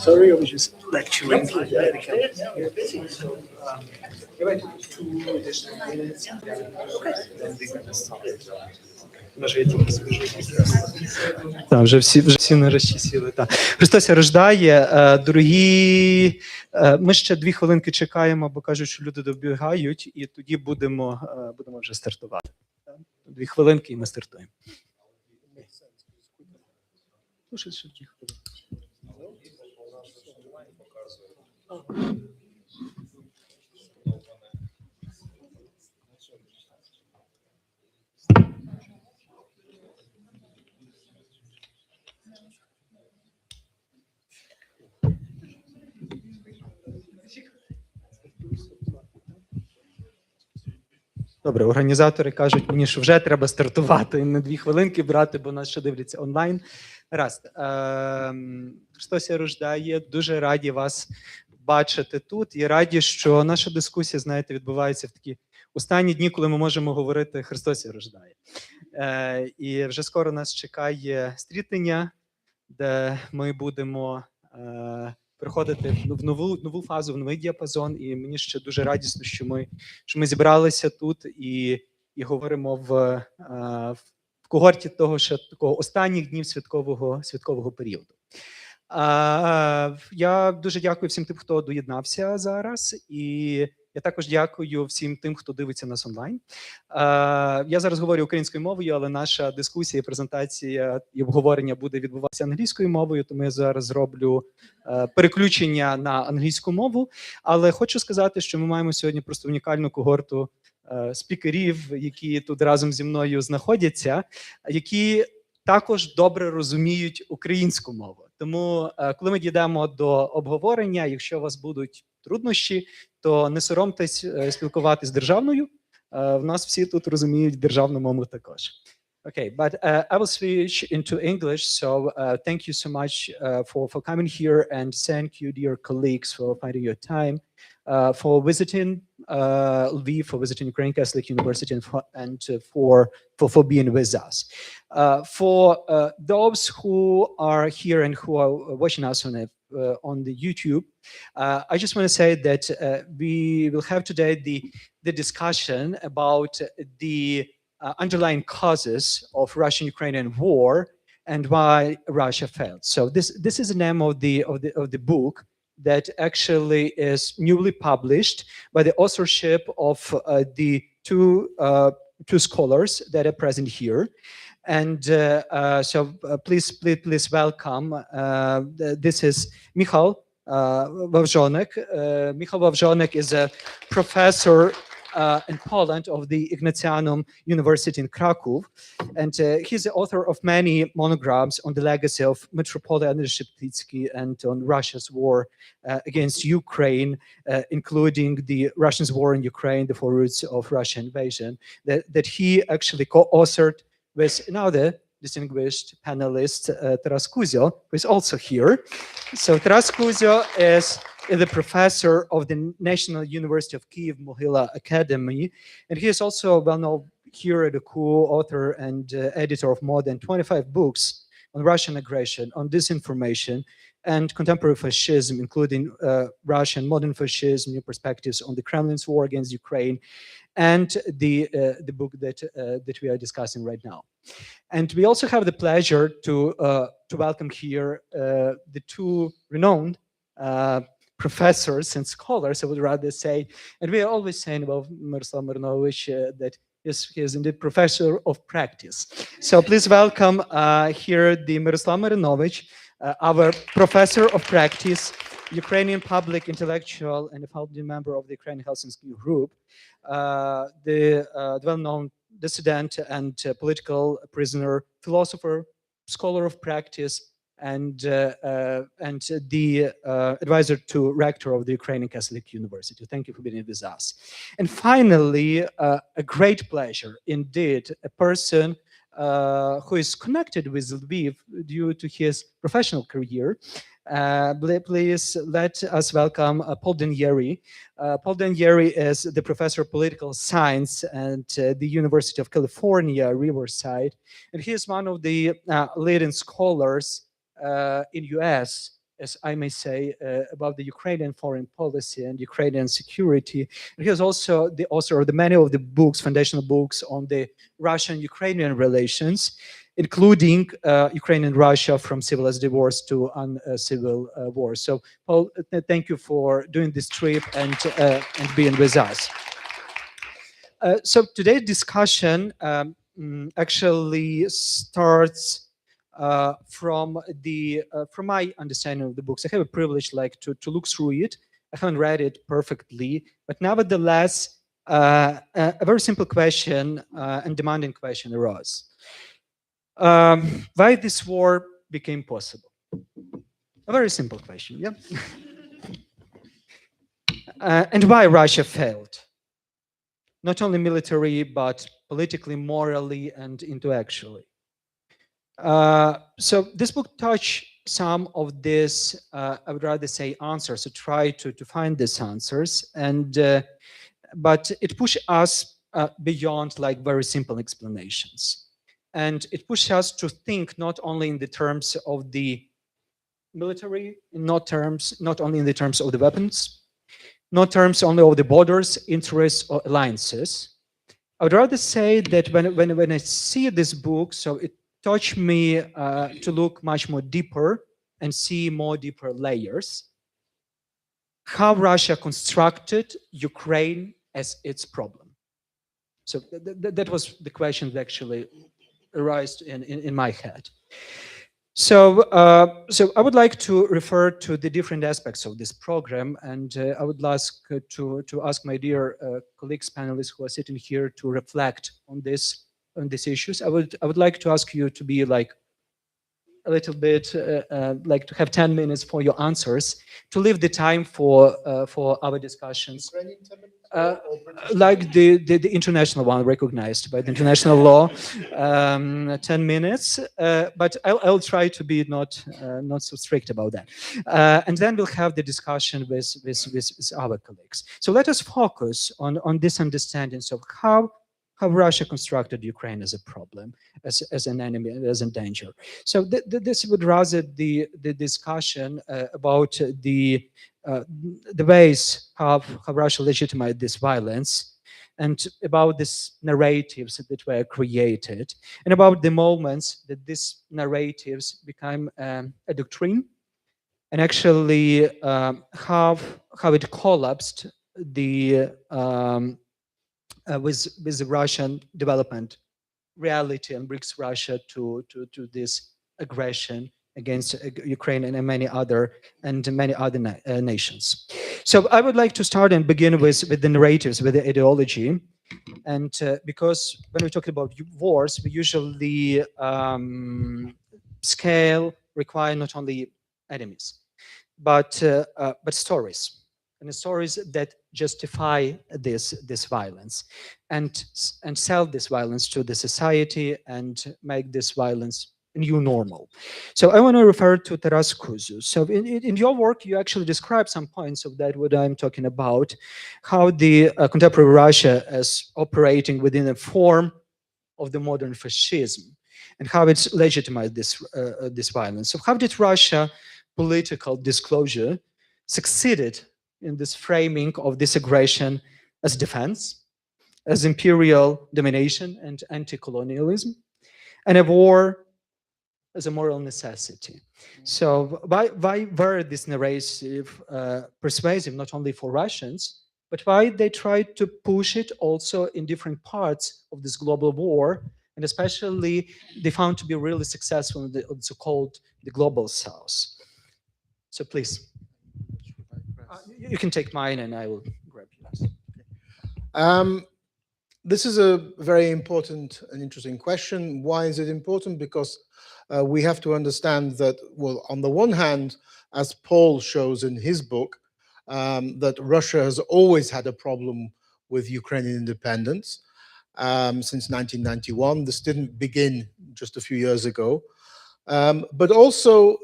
Sorry, I was just lecturing. You're busy, so give it 2 additional minutes. Okay. Then we're going to start. Так, вже всі нарешті сіли. Так. Христос рождає. Дорогі, ми ще 2 хвилинки чекаємо, бо кажуть, що люди добігають, і тоді будемо вже стартувати. 2 хвилинки, і ми стартуємо. Добре, організатори кажуть мені, що вже треба стартувати, і не 2 хвилинки брати, бо нас ще дивляться онлайн. Раз. Христос рождає. Дуже раді вас бачити тут. І раді, що наша дискусія, знаєте, відбувається в такі останні дні, коли ми можемо говорити «Христос рождає». І вже скоро нас чекає стрітення, де ми будемо переходити в нову фазу, в новий діапазон. І мені ще дуже радісно, що ми зібралися тут і говоримо в когорті того, що такого останніх днів святкового періоду. Я дуже дякую всім тим, хто доєднався зараз, і я також дякую всім тим, хто дивиться нас онлайн. Я зараз говорю українською мовою, але наша дискусія, презентація і обговорення буде відбуватися англійською мовою, тому я зараз зроблю переключення на англійську мову. Але хочу сказати, що ми маємо сьогодні просто унікальну когорту спікерів, які тут разом зі мною знаходяться, які також добре розуміють українську мову. Тому, коли ми дійдемо до обговорення, якщо у вас будуть труднощі, то не соромтесь спілкуватись державною. В нас всі тут розуміють державну мову також. Okay, but I will switch into English, so thank you so much for coming here, and thank you, dear colleagues, for finding your time, for visiting Lviv, for visiting Ukrainian Catholic University, and for being with us. For those who are here and who are watching us on the YouTube, I just want to say that we will have today the discussion about the underlying causes of Russian-Ukrainian war and why Russia failed. So this is the name of the book that actually is newly published by the authorship of the two scholars that are present here. And so please welcome. This is Michał Wawrzonek. Michał Wawrzonek is a professor in Poland of the Ignatianum University in Krakow, and he's the author of many monographs on the legacy of Metropolitan Andrzej Szeptycki and on Russia's war against Ukraine, including the Russians' war in Ukraine, the 4 roots of Russian invasion, that he actually co-authored with another distinguished panelist, Taras Kuzio, who is also here. So Taras Kuzio is the professor of the National University of Kyiv Mohyla Academy, and he is also well known here as a co-author and editor of more than 25 books on Russian aggression, on disinformation, and contemporary fascism, including Russian modern fascism, new perspectives on the Kremlin's war against Ukraine, and the book that we are discussing right now. And we also have the pleasure to welcome here the 2 renowned professors and scholars, I would rather say, and we are always saying about Miroslav Marinovich that he is indeed professor of practice. So please welcome here the Miroslav Marinovich, our professor of practice, Ukrainian public intellectual and a founding member of the Ukrainian Helsinki group, the well-known dissident and political prisoner, philosopher, scholar of practice, and the advisor to rector of the Ukrainian Catholic University. Thank you for being with us. And finally, a great pleasure indeed, a person who is connected with Lviv due to his professional career. Please let us welcome Paul D'Aнієрі. Paul D'Aнієrі is the professor of political science at the University of California, Riverside, and he is one of the leading scholars in US, as I may say, about the Ukrainian foreign policy and Ukrainian security. And he was also the author of many of the books, foundational books on the Russian-Ukrainian relations, including Ukraine and Russia from civilized divorce to uncivil war. So, Paul, thank you for doing this trip and being with us. So today's discussion actually starts from my understanding of the books. I have a privilege to look through it. I haven't read it perfectly, but nevertheless, a very simple question and demanding question arose. Why this war became possible? A very simple question, yeah? And why Russia failed? Not only military, but politically, morally, and intellectually. So this book touched some of this, I would rather say answers, to try to find these answers. And but it pushed us beyond like very simple explanations. And it pushed us to think not only in the terms of the military, not only in the terms of the weapons, not terms only of the borders, interests, or alliances. I would rather say that when I see this book, so it touched me to look much more deeper and see more deeper layers. How Russia constructed Ukraine as its problem. So that was the question that actually arose in my head. So I would like to refer to the different aspects of this program, and I would like to ask my dear colleagues, panelists who are sitting here to reflect on these issues. I would like to ask you to be like a little bit like to have 10 minutes for your answers, to leave the time for our discussions. Like the international one recognized by the international law, 10 minutes. But I'll try to be not so strict about that. And then we'll have the discussion with our colleagues. So let us focus on this understanding of how Russia constructed Ukraine as a problem, as an enemy, as a danger. So this would rather the discussion about the ways how Russia legitimized this violence, and about these narratives that were created, and about the moments that these narratives became a doctrine, and actually how it collapsed with the Russian development reality and brings Russia to this aggression against Ukraine and many other nations. So I would like to start and begin with the narratives, with the ideology, and because when we talk about wars, we usually require not only enemies, but stories. And the stories that justify this violence and sell this violence to the society and make this violence a new normal. So I want to refer to Taras Kuzu. So in your work, you actually describe some points of that, what I'm talking about, how the contemporary Russia is operating within a form of the modern fascism, and how it's legitimized this violence. So how did Russia political disclosure succeeded in this framing of this aggression as defense, as imperial domination and anti-colonialism, and a war as a moral necessity? So why were this narrative persuasive not only for Russians, but why they tried to push it also in different parts of this global war, and especially they found to be really successful in the so-called the global south? So please. You can take mine and I will grab yours. This is a very important and interesting question. Why is it important? Because we have to understand that, well, on the one hand, as Paul shows in his book, that Russia has always had a problem with Ukrainian independence since 1991. This didn't begin just a few years ago. But also,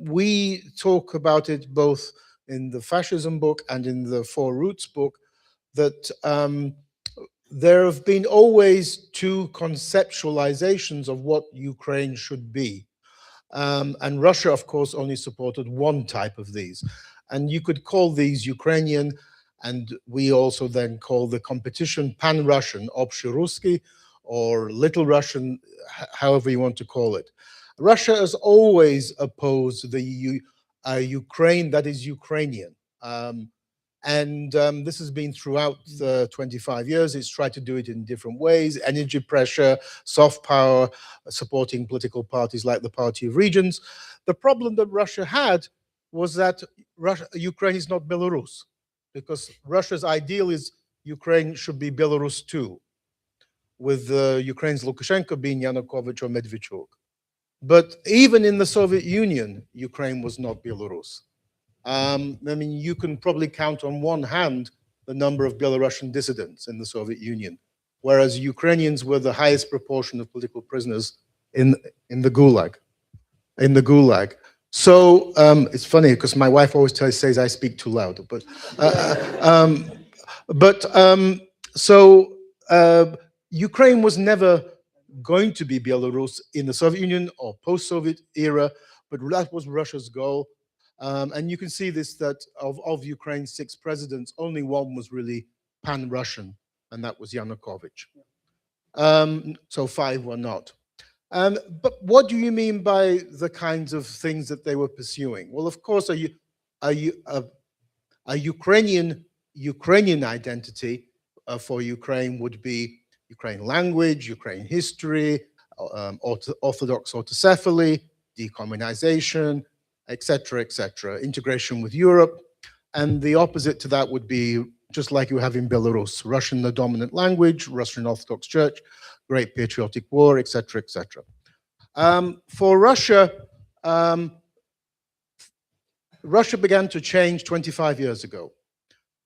we talk about it both in the fascism book and in the Four Roots book, that there have been always two conceptualizations of what Ukraine should be. And Russia, of course, only supported one type of these. And you could call these Ukrainian, and we also then call the competition Pan-Russian, Общерусский, or Little Russian, however you want to call it. Russia has always opposed the Ukraine that is Ukrainian. This has been throughout the 25 years. It's tried to do it in different ways: energy pressure, soft power, supporting political parties like the Party of Regions. The problem that Russia had was that Ukraine is not Belarus, because Russia's ideal is Ukraine should be Belarus too, with Ukraine's Lukashenko being Yanukovych or Medvedchuk. But even in the Soviet Union, Ukraine was not Belarus. I mean, you can probably count on one hand the number of Belarusian dissidents in the Soviet Union, whereas Ukrainians were the highest proportion of political prisoners in the Gulag. So it's funny because my wife always says I speak too loud. Ukraine was never going to be Belarus in the Soviet Union or post-Soviet era, but that was Russia's goal. And you can see this, that of Ukraine's 6 presidents, only one was really pan-Russian, and that was Yanukovych. So 5 were not. But what do you mean by the kinds of things that they were pursuing? Well, of course, a Ukrainian identity for Ukraine would be Ukrainian language, Ukrainian history, Orthodox autocephaly, decommunization, etc., integration with Europe. And the opposite to that would be just like you have in Belarus: Russian, the dominant language, Russian Orthodox Church, Great Patriotic War, etc., etc. For Russia, Russia began to change 25 years ago.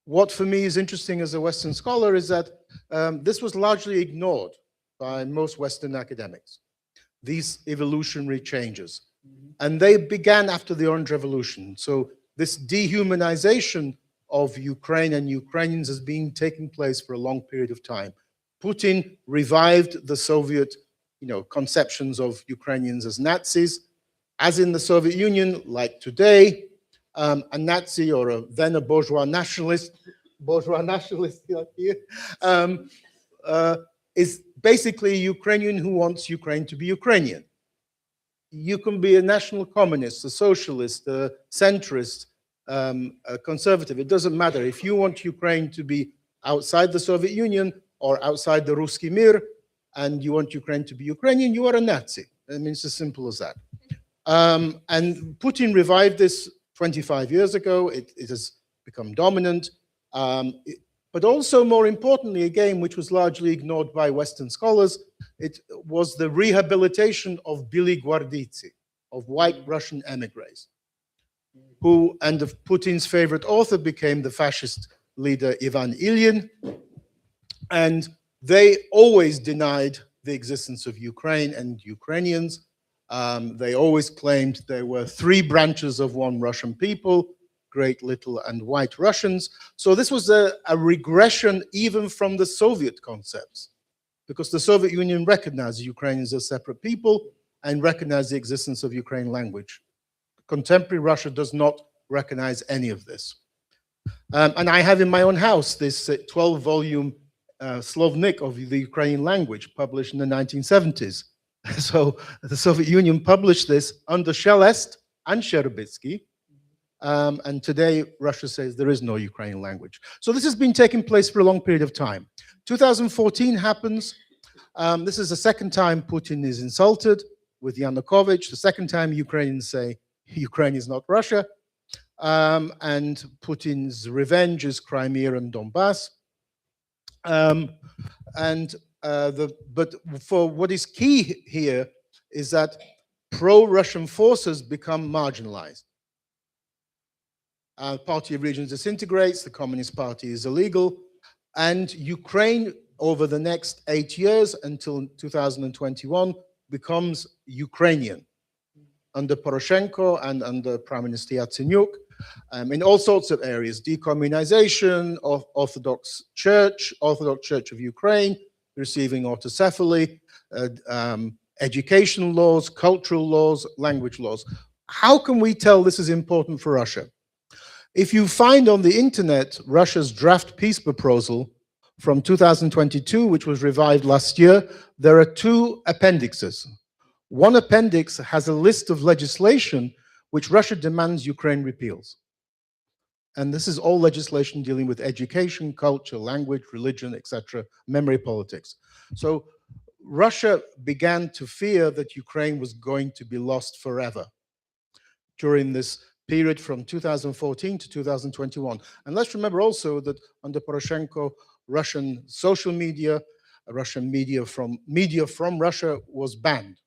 What for me is interesting as a Western scholar is that this was largely ignored by most Western academics, these evolutionary changes. And they began after the Orange Revolution. So this dehumanization of Ukraine and Ukrainians has been taking place for a long period of time. Putin revived the Soviet, conceptions of Ukrainians as Nazis. As in the Soviet Union, like today, a Nazi or then a bourgeois nationalist like here, is basically a Ukrainian who wants Ukraine to be Ukrainian. You can be a national communist, a socialist, a centrist, a conservative. It doesn't matter. If you want Ukraine to be outside the Soviet Union or outside the Ruski Mir, and you want Ukraine to be Ukrainian, you are a Nazi. I mean, it's as simple as that. And Putin revived this 25 years ago. It has become dominant. But also, more importantly, again, which was largely ignored by Western scholars, it was the rehabilitation of Bili Gwardici, of white Russian emigres, who, and of Putin's favorite author, became the fascist leader Ivan Ilyin. And they always denied the existence of Ukraine and Ukrainians. They always claimed there were 3 branches of one Russian people: Great, Little, and White Russians. So this was a regression even from the Soviet concepts, because the Soviet Union recognized Ukrainians as separate people and recognized the existence of Ukrainian language. Contemporary Russia does not recognize any of this. And I have in my own house this 12-volume Slovnik of the Ukrainian language, published in the 1970s. So the Soviet Union published this under Shelest and Sherobitsky. And today, Russia says there is no Ukrainian language. So this has been taking place for a long period of time. 2014 happens. This is the second time Putin is insulted with Yanukovych. The second time Ukrainians say Ukraine is not Russia. And Putin's revenge is Crimea and Donbass. But for what is key here is that pro-Russian forces become marginalized. Party of Regions disintegrates, the Communist Party is illegal, and Ukraine, over the next 8 years until 2021, becomes Ukrainian under Poroshenko and under Prime Minister Yatsenyuk, in all sorts of areas: decommunization, Orthodox Church of Ukraine, receiving autocephaly, education laws, cultural laws, language laws. How can we tell this is important for Russia? If you find on the internet Russia's draft peace proposal from 2022, which was revived last year, there are 2 appendixes. One appendix has a list of legislation which Russia demands Ukraine repeals. And this is all legislation dealing with education, culture, language, religion, etc., memory politics. So Russia began to fear that Ukraine was going to be lost forever during this period from 2014 to 2021. And let's remember also that under Poroshenko, Russian social media, Russian media from Russia was banned.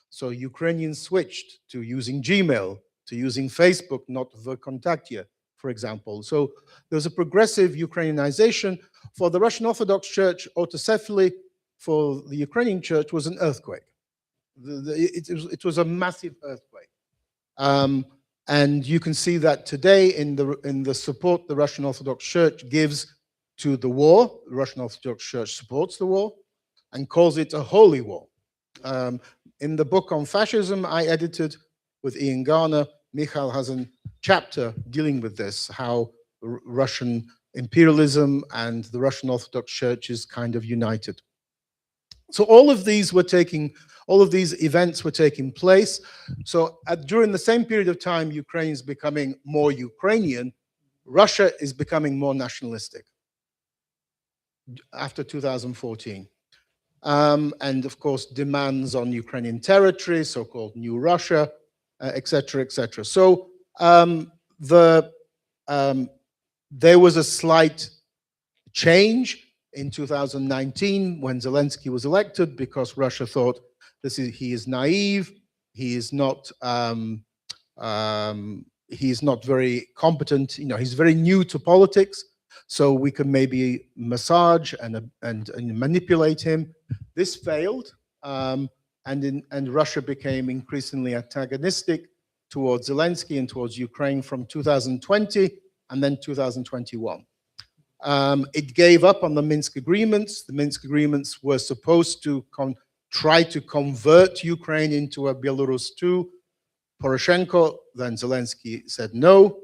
So Ukrainians switched to using Gmail, to using Facebook, not VKontakte, for example. So there's a progressive Ukrainianization. For the Russian Orthodox Church, autocephaly for the Ukrainian church was an earthquake. It was a massive earthquake. And you can see that today in the support the Russian Orthodox Church gives to the war. The Russian Orthodox Church supports the war and calls it a holy war. In the book on fascism I edited with Ian Garner, Michal has a chapter dealing with this, how Russian imperialism and the Russian Orthodox Church is kind of united. So all of these events were taking place. So during the same period of time, Ukraine is becoming more Ukrainian. Russia is becoming more nationalistic after 2014. And of course, demands on Ukrainian territory, so-called New Russia, etc., etc. So there was a slight change in 2019 when Zelensky was elected, because Russia thought he is naive, he is not very competent, he's very new to politics, so we can maybe massage and manipulate him. This failed, and Russia became increasingly antagonistic towards Zelensky and towards Ukraine from 2020 and then 2021. It gave up on the Minsk agreements. The Minsk agreements were supposed to try to convert Ukraine into a Belarus too. Poroshenko, then Zelensky said no.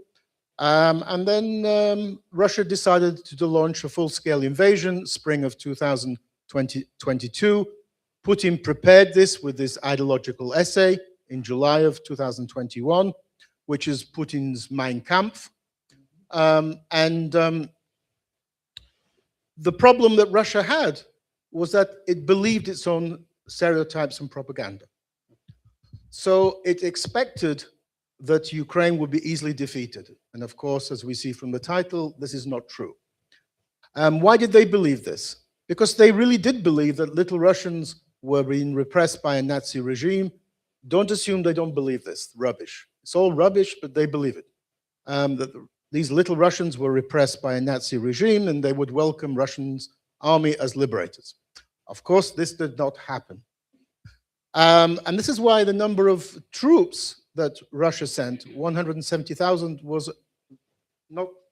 And then Russia decided to launch a full-scale invasion, spring of 2022. Putin prepared this with this ideological essay in July of 2021, which is Putin's Mein Kampf. The problem that Russia had was that it believed its own stereotypes and propaganda. So it expected that Ukraine would be easily defeated. And of course, as we see from the title, this is not true. Why did they believe this? Because they really did believe that little Russians were being repressed by a Nazi regime. Don't assume they don't believe this. Rubbish. It's all rubbish, but they believe it. These little Russians were repressed by a Nazi regime and they would welcome Russia's army as liberators. Of course, this did not happen. And this is why the number of troops that Russia sent, 170,000, was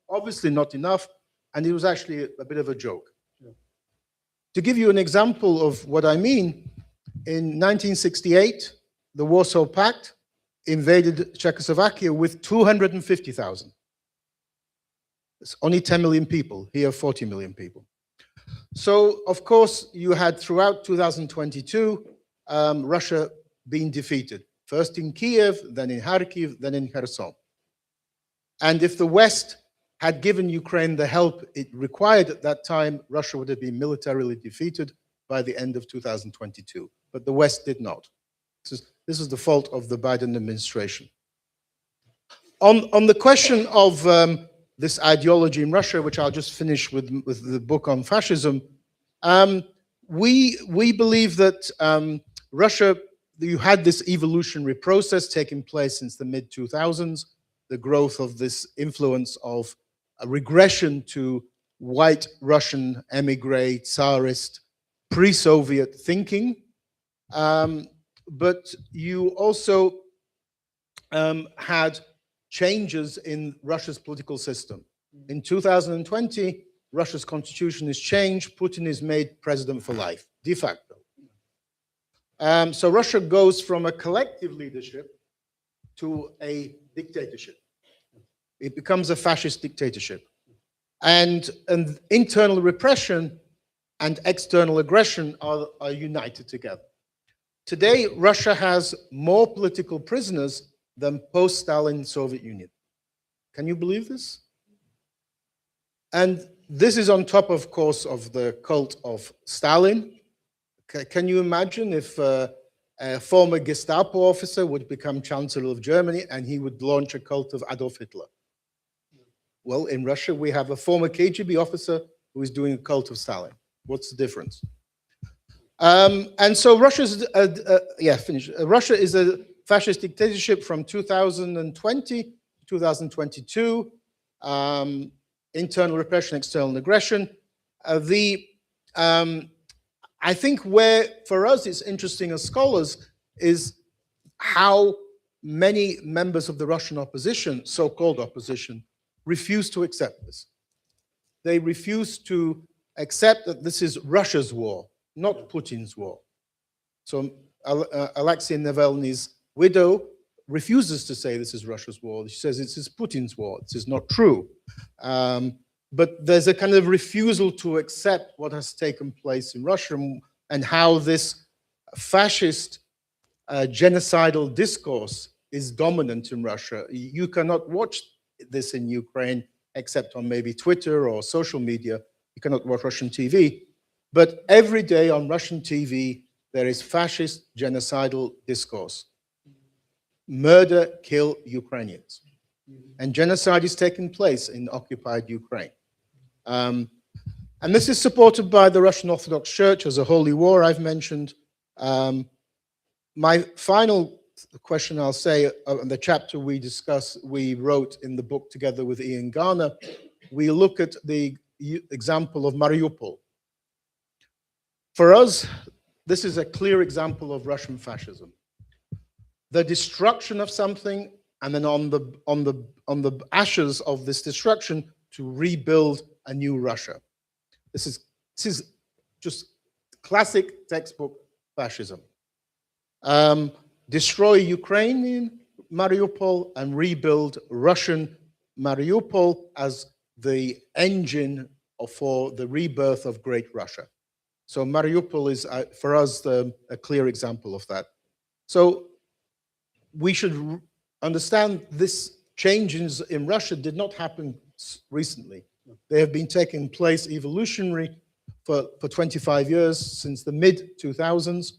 obviously not enough, and it was actually a bit of a joke. Yeah. To give you an example of what I mean, in 1968, the Warsaw Pact invaded Czechoslovakia with 250,000. It's only 10 million people, here 40 million people. So, of course, you had throughout 2022, Russia being defeated, first in Kiev, then in Kharkiv, then in Kherson. And if the West had given Ukraine the help it required at that time, Russia would have been militarily defeated by the end of 2022. But the West did not. This is the fault of the Biden administration. On the question of this ideology in Russia, which I'll just finish with the book on fascism, we believe that Russia, you had this evolutionary process taking place since the mid-2000s, the growth of this influence of a regression to white Russian emigre, Tsarist, pre-Soviet thinking. But you also had changes in Russia's political system. In 2020, Russia's constitution is changed. Putin is made president for life, de facto. So Russia goes from a collective leadership to a dictatorship. It becomes a fascist dictatorship. And internal repression and external aggression are united together. Today, Russia has more political prisoners than post-Stalin Soviet Union. Can you believe this? And this is on top, of course, of the cult of Stalin. Can you imagine if a former Gestapo officer would become Chancellor of Germany and he would launch a cult of Adolf Hitler? Well, in Russia, we have a former KGB officer who is doing a cult of Stalin. What's the difference? And so Russia is a fascist dictatorship from 2020 to 2022. Internal repression, external aggression. I think where, for us, it's interesting as scholars is how many members of the Russian opposition, so-called opposition, refuse to accept this. They refuse to accept that this is Russia's war, not Putin's war. So Alexei Navalny's widow refuses to say this is Russia's war. She says this is Putin's war. This is not true. But there's a kind of refusal to accept what has taken place in Russia and how this fascist genocidal discourse is dominant in Russia. You cannot watch this in Ukraine except on maybe Twitter or social media. You cannot watch Russian TV. But every day on Russian TV, there is fascist genocidal discourse. Murder, kill Ukrainians. And genocide is taking place in occupied Ukraine. And this is supported by the Russian Orthodox Church as a holy war I've mentioned. My final question I'll say, the chapter we wrote in the book together with Ian Garner, we look at the example of Mariupol. For us, this is a clear example of Russian fascism. The destruction of something, and then on the ashes of this destruction, to rebuild a new Russia. This is just classic textbook fascism. Destroy Ukrainian Mariupol and rebuild Russian Mariupol as the engine for the rebirth of Great Russia. So Mariupol is, for us, a clear example of that. So we should understand this changes in Russia did not happen recently. They have been taking place evolutionary for 25 years, since the mid-2000s,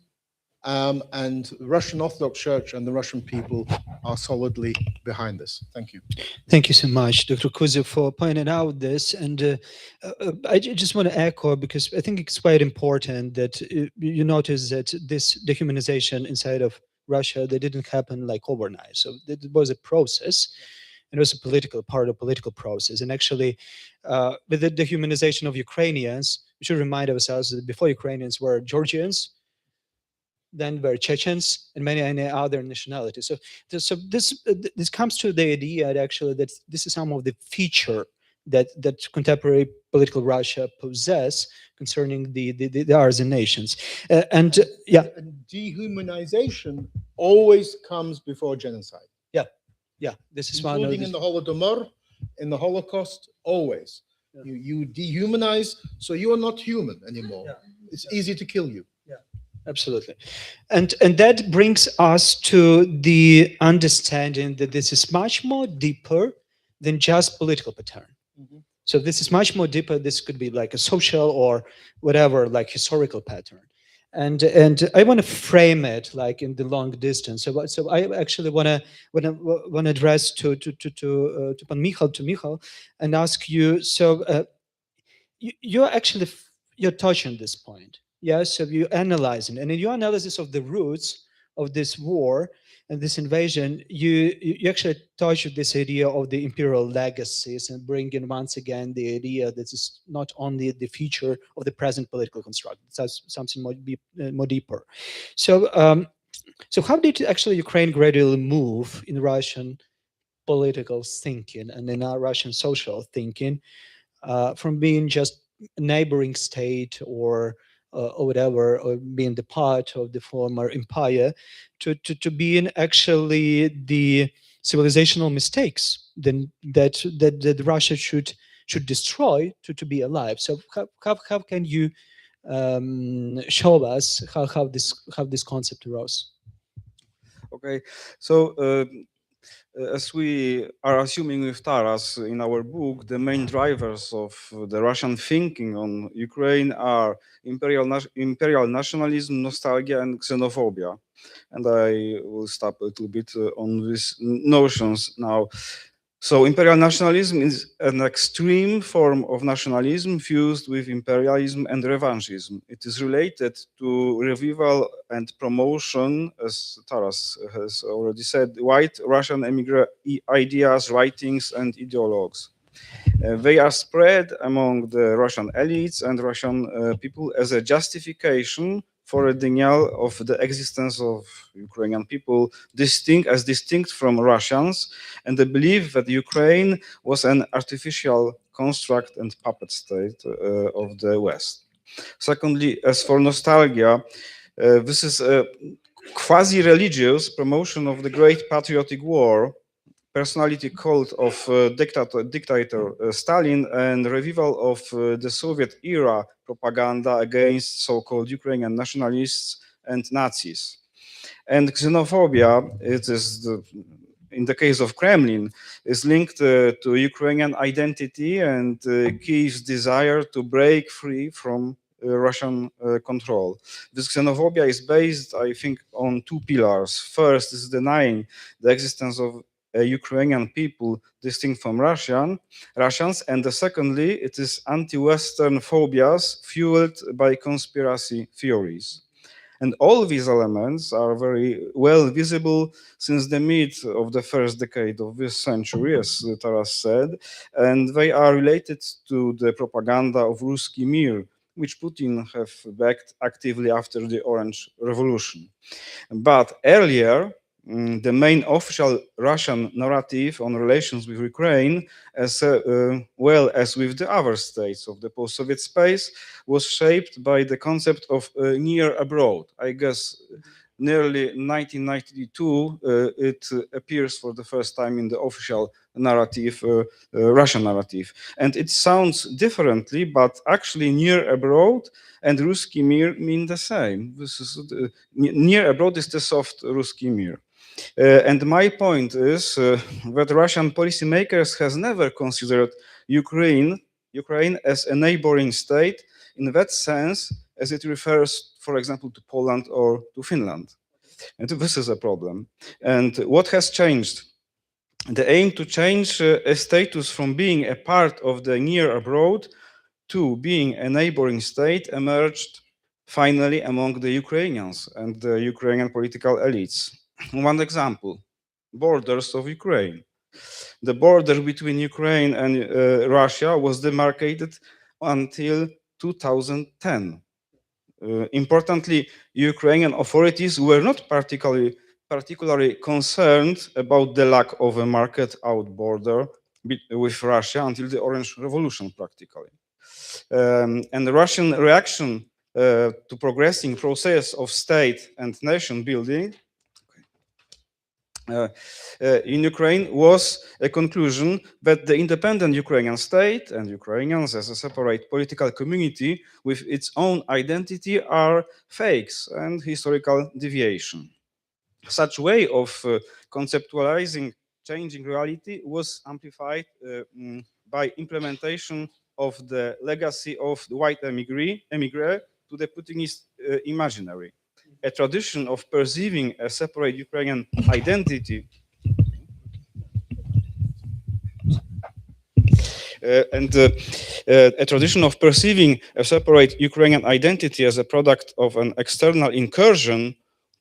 and the Russian Orthodox Church and the Russian people are solidly behind this. Thank you. Thank you so much, Dr. Kuzev, for pointing out this. And I just want to echo, because I think it's quite important that you notice that this dehumanization inside of Russia, they didn't happen like overnight. So it was a process. It was a part of a political process. And actually, with the dehumanization of Ukrainians, we should remind ourselves that before Ukrainians were Georgians, then were Chechens, and many other nationalities. So this comes to the idea that actually that this is some of the feature that contemporary political Russia possess concerning the others and nations. And dehumanization always comes before genocide. Yeah, this is one of including in the Holodomor, in the Holocaust, always. Yeah. You dehumanize, so you are not human anymore. Yeah. It's easy to kill you. Yeah, absolutely. And that brings us to the understanding that this is much more deeper than just political pattern. Mm-hmm. So this is much more deeper. This could be like a social or whatever, like historical pattern. And I want to frame it like in the long distance. So I actually want to address to Michal, and ask you. So you're touching this point, yeah. So you're analyzing, and in your analysis of the roots of this war and this invasion, you actually touch this idea of the imperial legacies and bring in once again the idea that this is not only the feature of the present political construct, it's something more deeper. So, so how did actually Ukraine gradually move in Russian political thinking and in our Russian social thinking from being just a neighboring state or or whatever, or being the part of the former empire, to being actually the civilizational mistakes that Russia should destroy to be alive. So how can you show us how this concept arose? Okay, so as we are assuming with Taras in our book, the main drivers of the Russian thinking on Ukraine are imperial nationalism, nostalgia, and xenophobia. And I will stop a little bit on these notions now. So imperial nationalism is an extreme form of nationalism fused with imperialism and revanchism. It is related to revival and promotion, as Taras has already said, white Russian ideas, writings, and ideologues. They are spread among the Russian elites and Russian people as a justification for a denial of the existence of Ukrainian people distinct from Russians, and the belief that Ukraine was an artificial construct and puppet state of the West. Secondly, as for nostalgia, this is a quasi-religious promotion of the Great Patriotic War, personality cult of dictator Stalin, and revival of the Soviet era propaganda against so-called Ukrainian nationalists and Nazis. And xenophobia, it is in the case of Kremlin, is linked to Ukrainian identity and Kiev's desire to break free from Russian control. This xenophobia is based, I think, on two pillars. First is denying the existence of a Ukrainian people distinct from Russians, and secondly, it is anti-Western phobias fueled by conspiracy theories. And all these elements are very well visible since the mid of the first decade of this century, as Taras said, and they are related to the propaganda of Ruski Mir, which Putin have backed actively after the Orange Revolution. But earlier, the main official Russian narrative on relations with Ukraine, as well as with the other states of the post-Soviet space, was shaped by the concept of near abroad. I guess nearly 1992, it appears for the first time in the official narrative, Russian narrative. And it sounds differently, but actually near abroad and Ruski Mir mean the same. This is near abroad is the soft Ruski Mir. And my point is that Russian policymakers has never considered Ukraine as a neighboring state in that sense, as it refers, for example, to Poland or to Finland. And this is a problem. And what has changed? The aim to change a status from being a part of the near abroad to being a neighboring state emerged finally among the Ukrainians and the Ukrainian political elites. One example, borders of Ukraine. The border between Ukraine and Russia was demarcated until 2010. Importantly, Ukrainian authorities were not particularly concerned about the lack of a market-out border with Russia until the Orange Revolution, practically. And the Russian reaction to progressing process of state and nation building in Ukraine was a conclusion that the independent Ukrainian state and Ukrainians as a separate political community with its own identity are fakes and historical deviation. Such way of conceptualizing changing reality was amplified by implementation of the legacy of the white emigre to the Putinist imaginary. A tradition of perceiving a separate Ukrainian identity a tradition of perceiving a separate Ukrainian identity as a product of an external incursion,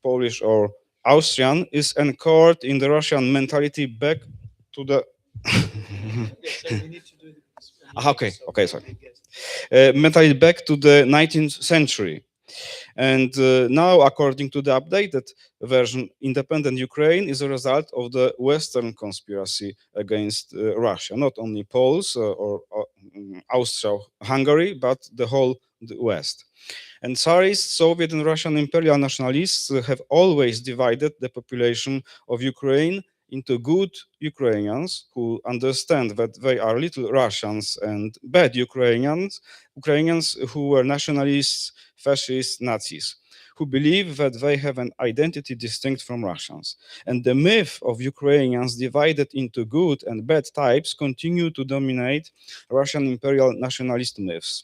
Polish or Austrian, is anchored in the Russian mentality back to the mentality back to the 19th century. And now, according to the updated version, independent Ukraine is a result of the Western conspiracy against Russia, not only Poles or Austria-Hungary, but the whole West. And Tsarist, Soviet, and Russian imperial nationalists have always divided the population of Ukraine into good Ukrainians who understand that they are little Russians and bad Ukrainians who were nationalists, fascists, Nazis, who believe that they have an identity distinct from Russians. And the myth of Ukrainians divided into good and bad types continue to dominate Russian imperial nationalist myths.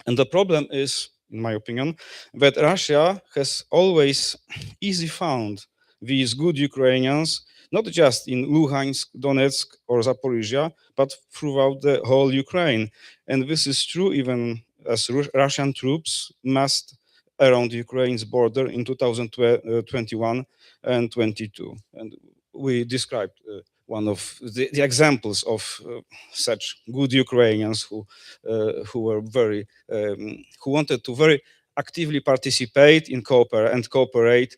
And the problem is, in my opinion, that Russia has always easily found these good Ukrainians, not just in Luhansk, Donetsk, or Zaporizhia, but throughout the whole Ukraine. And this is true even as Russian troops massed around Ukraine's border in 2021 and 22. And we described one of the examples of such good Ukrainians who were very, who wanted to very actively participate in cooperate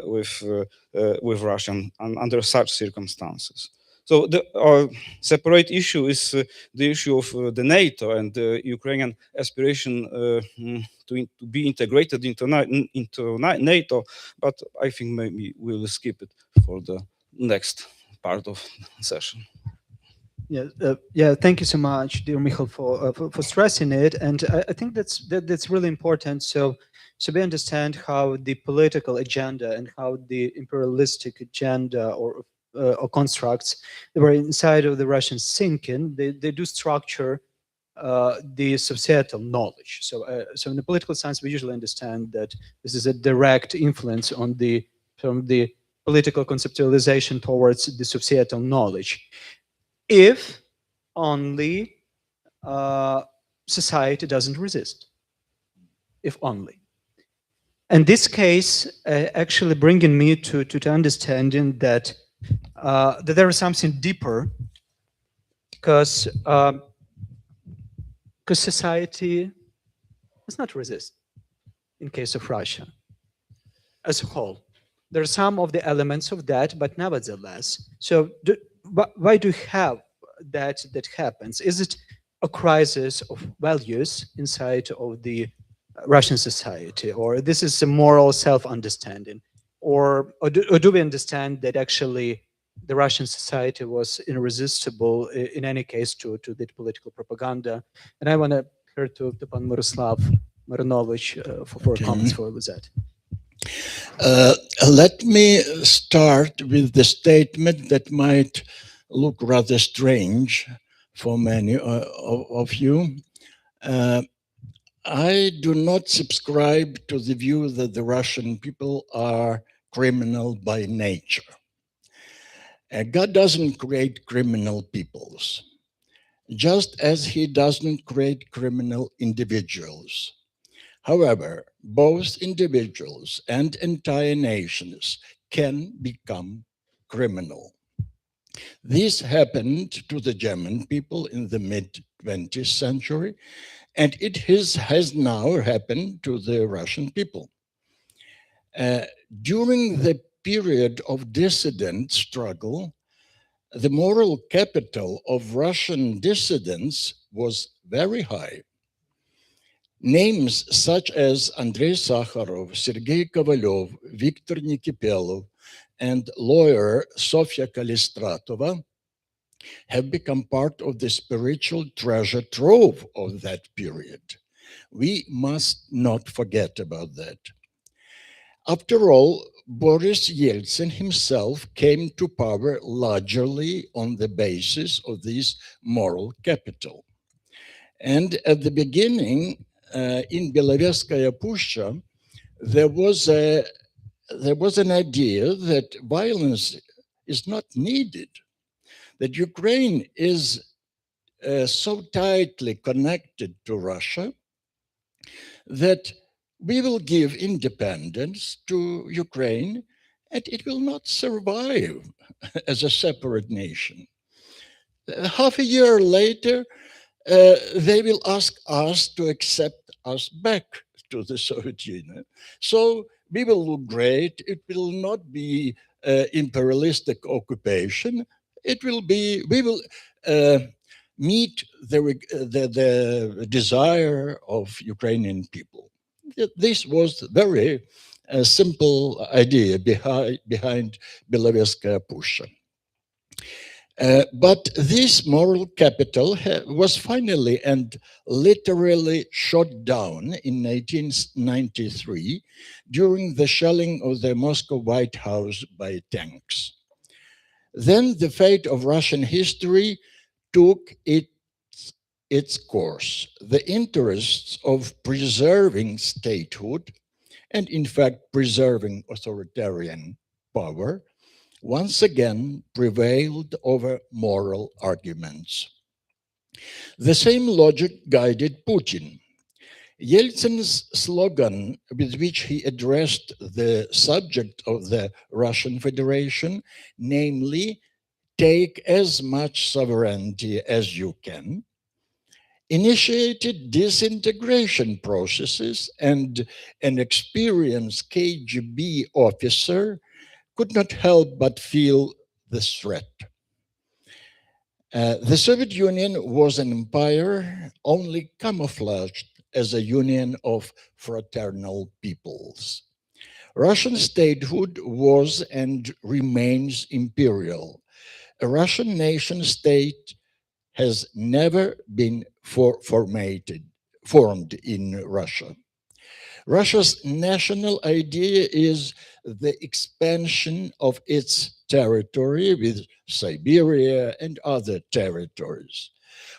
with Russia under such circumstances. So our separate issue is the issue of the NATO and the Ukrainian aspiration to be integrated into NATO, but I think maybe we'll skip it for the next part of the session. Yeah, thank you so much, dear Michal, for stressing it, and I think that's really important. So we understand how the political agenda and how the imperialistic agenda or constructs that were inside of the Russian thinking, they do structure the societal knowledge. So in the political science, we usually understand that this is a direct influence on from the political conceptualization towards the societal knowledge. If only society doesn't resist. If only. And this case actually bringing me to understanding that there is something deeper, because society does not resist in case of Russia as a whole. There are some of the elements of that, but nevertheless. So why do you have that happens? Is it a crisis of values inside of the Russian society, or this is a moral self-understanding, or do we understand that actually the Russian society was irresistible in any case to the political propaganda? And I want to hear to Pan Miroslav Marinovich for comments for that. Let me start with the statement that might look rather strange for many of you. I do not subscribe to the view that the Russian people are criminal by nature. God doesn't create criminal peoples, just as he doesn't create criminal individuals. However, both individuals and entire nations can become criminal. This happened to the German people in the mid-20th century, and it has now happened to the Russian people. During the period of dissident struggle, the moral capital of Russian dissidents was very high. Names such as Andrei Sakharov, Sergei Kovalyov, Viktor Nikipelov, and lawyer Sofia Kalistratova have become part of the spiritual treasure trove of that period. We must not forget about that. After all, Boris Yeltsin himself came to power largely on the basis of this moral capital. And at the beginning, in Belovetskaya Pushcha, there was an idea that violence is not needed, that Ukraine is so tightly connected to Russia that we will give independence to Ukraine and it will not survive as a separate nation. Half a year later, they will ask us to accept us back to the Soviet Union. So we will look great. It will not be imperialistic occupation. It will be, we will meet the desire of Ukrainian people. This was very simple idea behind Belovetskaya Pusha. But this moral capital was finally and literally shot down in 1993 during the shelling of the Moscow White House by tanks. Then the fate of Russian history took its course. The interests of preserving statehood and in fact preserving authoritarian power once again prevailed over moral arguments. The same logic guided Putin. Yeltsin's slogan with which he addressed the subject of the Russian Federation, namely, take as much sovereignty as you can, initiated disintegration processes, and an experienced KGB officer could not help but feel the threat. The Soviet Union was an empire only camouflaged as a union of fraternal peoples. Russian statehood was and remains imperial. A Russian nation state has never been formed in Russia. Russia's national idea is the expansion of its territory with Siberia and other territories.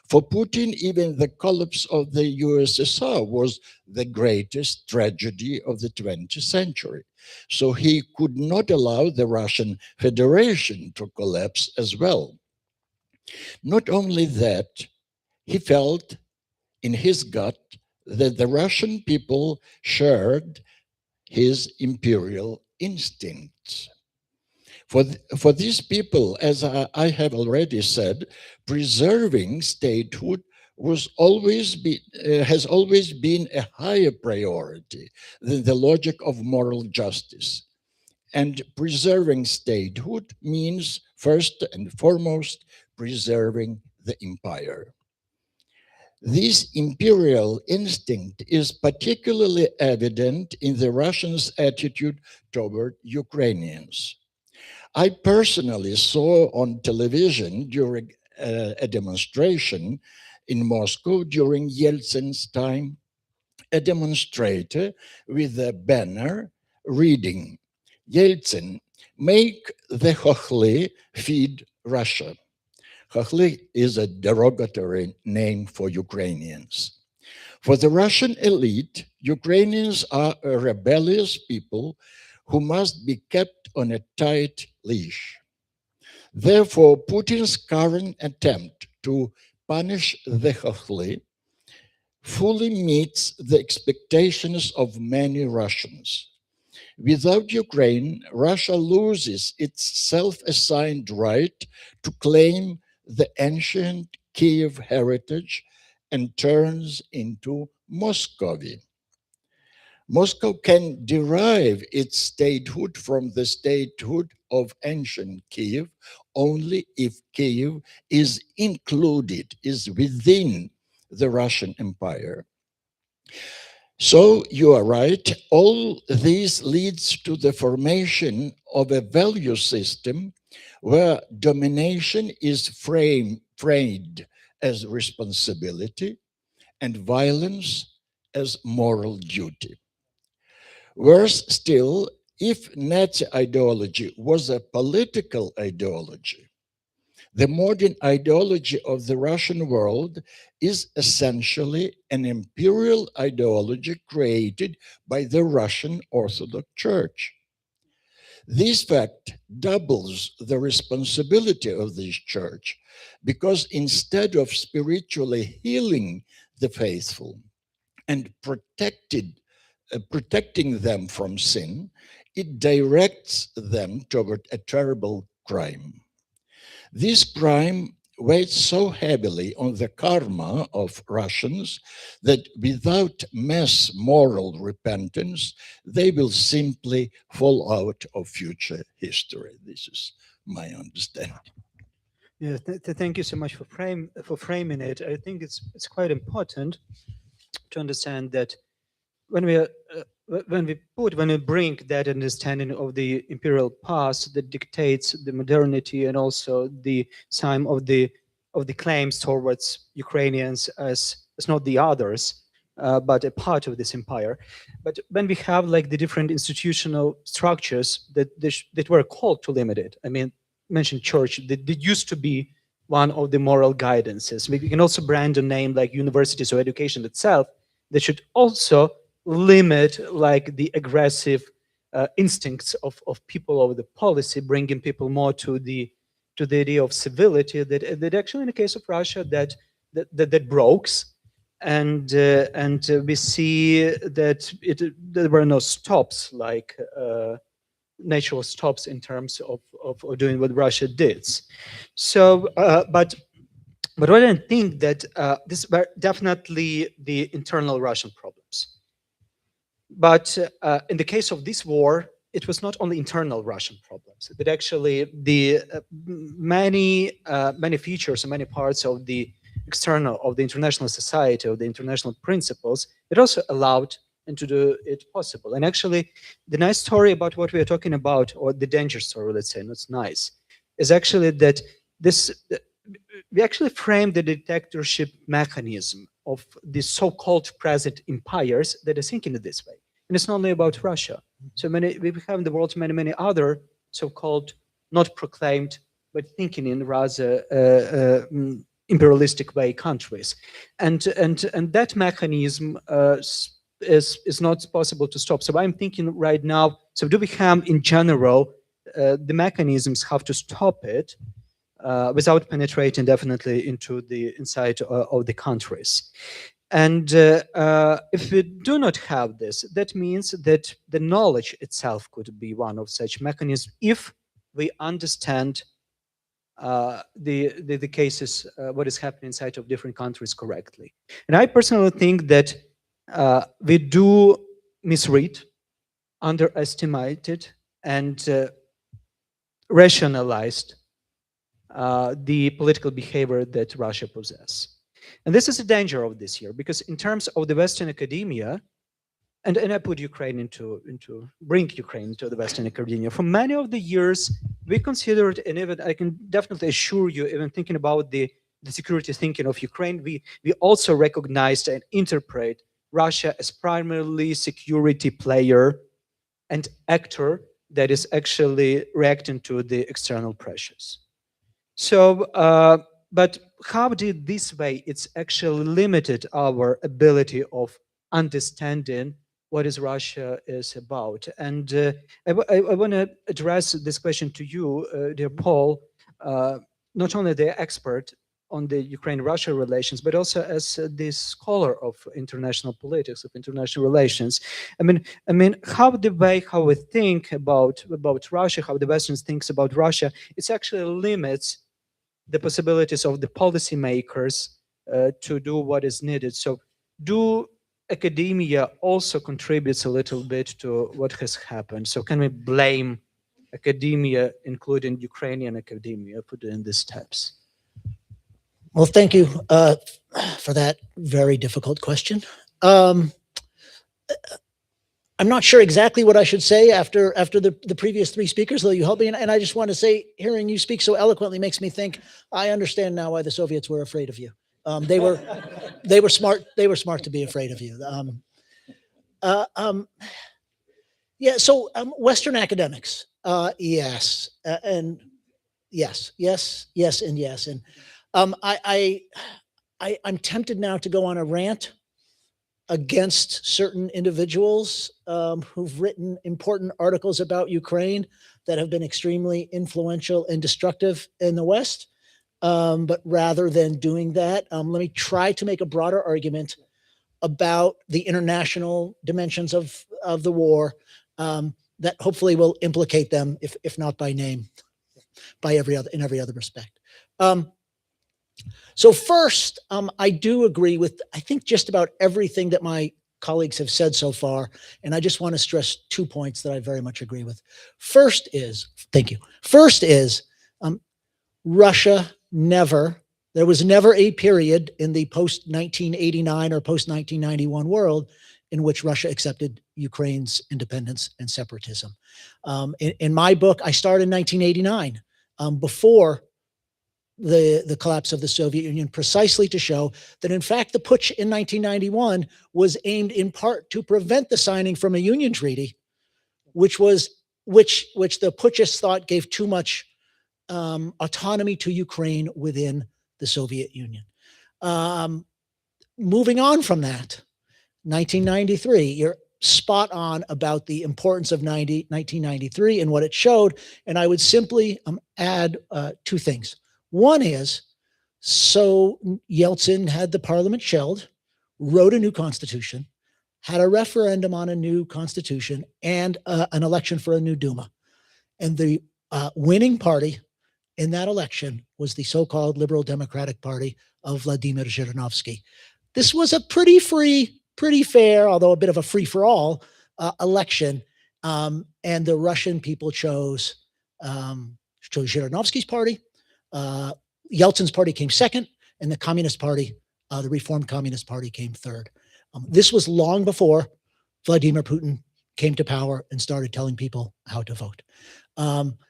For Putin, even the collapse of the USSR was the greatest tragedy of the 20th century. So he could not allow the Russian Federation to collapse as well. Not only that, he felt in his gut that the Russian people shared his imperial instincts. For these people, as I have already said, preserving statehood has always been a higher priority than the logic of moral justice. And preserving statehood means first and foremost preserving the empire. This imperial instinct is particularly evident in the Russians' attitude toward Ukrainians. I personally saw on television during a demonstration in Moscow during Yeltsin's time, a demonstrator with a banner reading, Yeltsin, make the Khokhly feed Russia. Khokhly is a derogatory name for Ukrainians. For the Russian elite, Ukrainians are a rebellious people who must be kept on a tight leash. Therefore, Putin's current attempt to punish the Khokhly fully meets the expectations of many Russians. Without Ukraine, Russia loses its self-assigned right to claim the ancient Kiev heritage and turns into Muscovy. Moscow can derive its statehood from the statehood of ancient Kiev only if Kiev is included, is within the Russian Empire. So you are right, all this leads to the formation of a value system where domination is framed as responsibility and violence as moral duty. Worse still, if Nazi ideology was a political ideology, the modern ideology of the Russian world is essentially an imperial ideology created by the Russian Orthodox Church. This fact doubles the responsibility of this church because instead of spiritually healing the faithful and protecting them from sin, it directs them toward a terrible crime. This crime weighs so heavily on the karma of Russians that without mass moral repentance, they will simply fall out of future history. This is my understanding. Yeah, thank you so much for framing it. I think it's quite important to understand that when we bring that understanding of the imperial past that dictates the modernity and also the time of the claims towards Ukrainians as not the others, but a part of this empire. But when we have like the different institutional structures that were called to limit it, I mean, mentioned church, that used to be one of the moral guidances. We can also brand a name like universities or education itself that should also limit like the aggressive instincts of people over the policy, bringing people more to the idea of civility that actually in the case of Russia that breaks. And we see that there were no stops, like natural stops in terms of doing what Russia did. So, but what I think that these were definitely the internal Russian problems. But in the case of this war, it was not only internal Russian problems, but actually the many features and many parts of the external, of the international society, of the international principles, it also allowed and to do it possible. And actually, the nice story about what we are talking about, or the danger story, let's say, not nice, is actually that we actually frame the dictatorship mechanism of the so-called present empires that are thinking in this way. And it's not only about Russia. So we have in the world many other so-called not proclaimed, but thinking in rather imperialistic way countries. And that mechanism is not possible to stop. So I'm thinking right now, so do we have in general, the mechanisms have to stop it without penetrating definitely into the inside of the countries. And if we do not have this, that means that the knowledge itself could be one of such mechanisms if we understand the cases, what is happening inside of different countries correctly. And I personally think that we do misread, underestimated, and rationalized the political behavior that Russia possesses. And this is a danger of this year, because in terms of the Western academia, and I put Ukraine bring Ukraine into the Western academia, for many of the years, we considered, and even I can definitely assure you, even thinking about the security thinking of Ukraine, we also recognized and interpret Russia as primarily security player and actor that is actually reacting to the external pressures. So, but how did this way, it's actually limited our ability of understanding what is Russia is about. And I want to address this question to you, dear Paul, not only the expert on the Ukraine-Russia relations, but also as the scholar of international politics, of international relations. I mean, how we think about Russia, how the Western thinks about Russia, it actually limits the possibilities of the policymakers to do what is needed. So, do academia also contributes a little bit to what has happened? So, can we blame academia, including Ukrainian academia, for doing these steps? Well, thank you for that very difficult question. I'm not sure exactly what I should say after the previous three speakers, though you helped me. And I just want to say, hearing you speak so eloquently makes me think, I understand now why the Soviets were afraid of you. They were smart. They were smart to be afraid of you. Yeah. So Western academics, yes, and yes, and yes, and I'm tempted now to go on a rant against certain individuals who've written important articles about Ukraine that have been extremely influential and destructive in the West. But rather than doing that, let me try to make a broader argument about the international dimensions of the war that hopefully will implicate them, if not by name, in every other respect. So first, I do agree with, I think, just about everything that my colleagues have said so far. And I just want to stress 2 points that I very much agree with. First is, thank you. First is, Russia there was never a period in the post-1989 or post-1991 world in which Russia accepted Ukraine's independence and separatism. In my book, I started in 1989, before the collapse of the Soviet Union, precisely to show that in fact the putsch in 1991 was aimed in part to prevent the signing from a union treaty, which the putschists thought gave too much autonomy to Ukraine within the Soviet Union. Moving on from that, 1993, you're spot on about the importance of 1993 and what it showed. And I would simply add two things. One is, so Yeltsin had the parliament shelled, wrote a new constitution, had a referendum on a new constitution, and an election for a new Duma. And the winning party in that election was the so-called Liberal Democratic Party of Vladimir Zhirinovsky. This was a pretty free, pretty fair, although a bit of a free-for-all election. And the Russian people chose Zhirinovsky's party. Yeltsin's party came second, and the Communist Party, the Reformed Communist Party, came third. This was long before Vladimir Putin came to power and started telling people how to vote.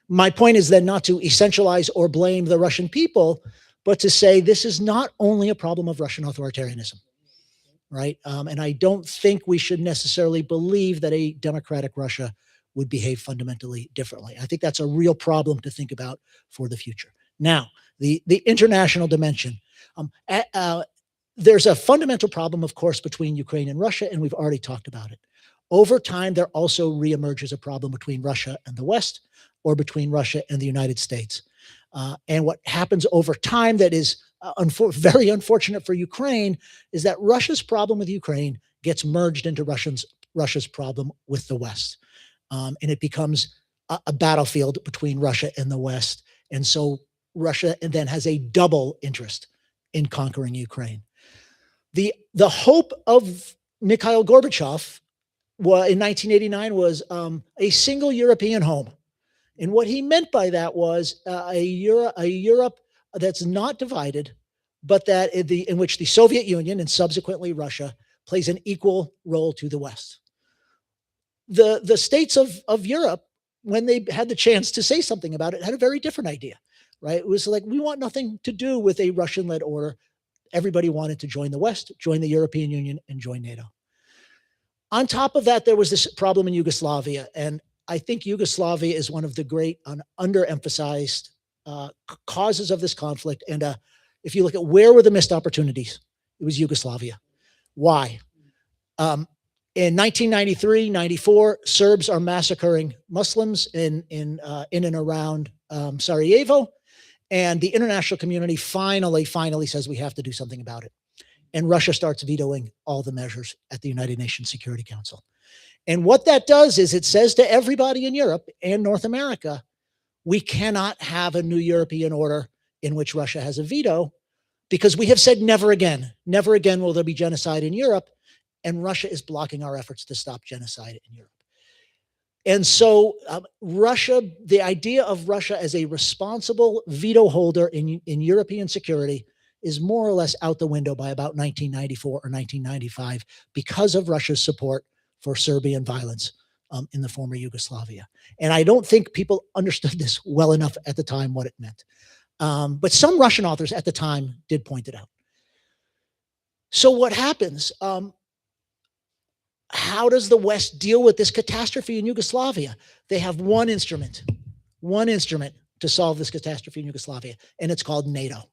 My point is then not to essentialize or blame the Russian people, but to say this is not only a problem of Russian authoritarianism, right? And I don't think we should necessarily believe that a democratic Russia would behave fundamentally differently. I think that's a real problem to think about for the future. Now, the international dimension. There's a fundamental problem, of course, between Ukraine and Russia, and we've already talked about it. Over time, there also reemerges a problem between Russia and the West, or between Russia and the United States. And what happens over time that is very unfortunate for Ukraine is that Russia's problem with Ukraine gets merged into Russia's problem with the West. And it becomes a battlefield between Russia and the West. And so Russia then has a double interest in conquering Ukraine. The hope of Mikhail Gorbachev in 1989 was a single European home. And what he meant by that was a Europe that's not divided, but that in which the Soviet Union and subsequently Russia plays an equal role to the West. The states of Europe, when they had the chance to say something about it, had a very different idea, right? It was like, we want nothing to do with a Russian-led order. Everybody wanted to join the West, join the European Union, and join NATO. On top of that, there was this problem in Yugoslavia. And I think Yugoslavia is one of the great underemphasized causes of this conflict. And if you look at where were the missed opportunities, it was Yugoslavia. Why? In 1993, 94, Serbs are massacring Muslims in and around Sarajevo. And the international community finally says we have to do something about it. And Russia starts vetoing all the measures at the United Nations Security Council. And what that does is it says to everybody in Europe and North America, we cannot have a new European order in which Russia has a veto, because we have said never again will there be genocide in Europe, and Russia is blocking our efforts to stop genocide in Europe. And so Russia, the idea of Russia as a responsible veto holder in European security is more or less out the window by about 1994 or 1995 because of Russia's support for Serbian violence in the former Yugoslavia. And I don't think people understood this well enough at the time, what it meant. But some Russian authors at the time did point it out. So what happens? How does the West deal with this catastrophe in Yugoslavia? They have one instrument to solve this catastrophe in Yugoslavia, and it's called NATO.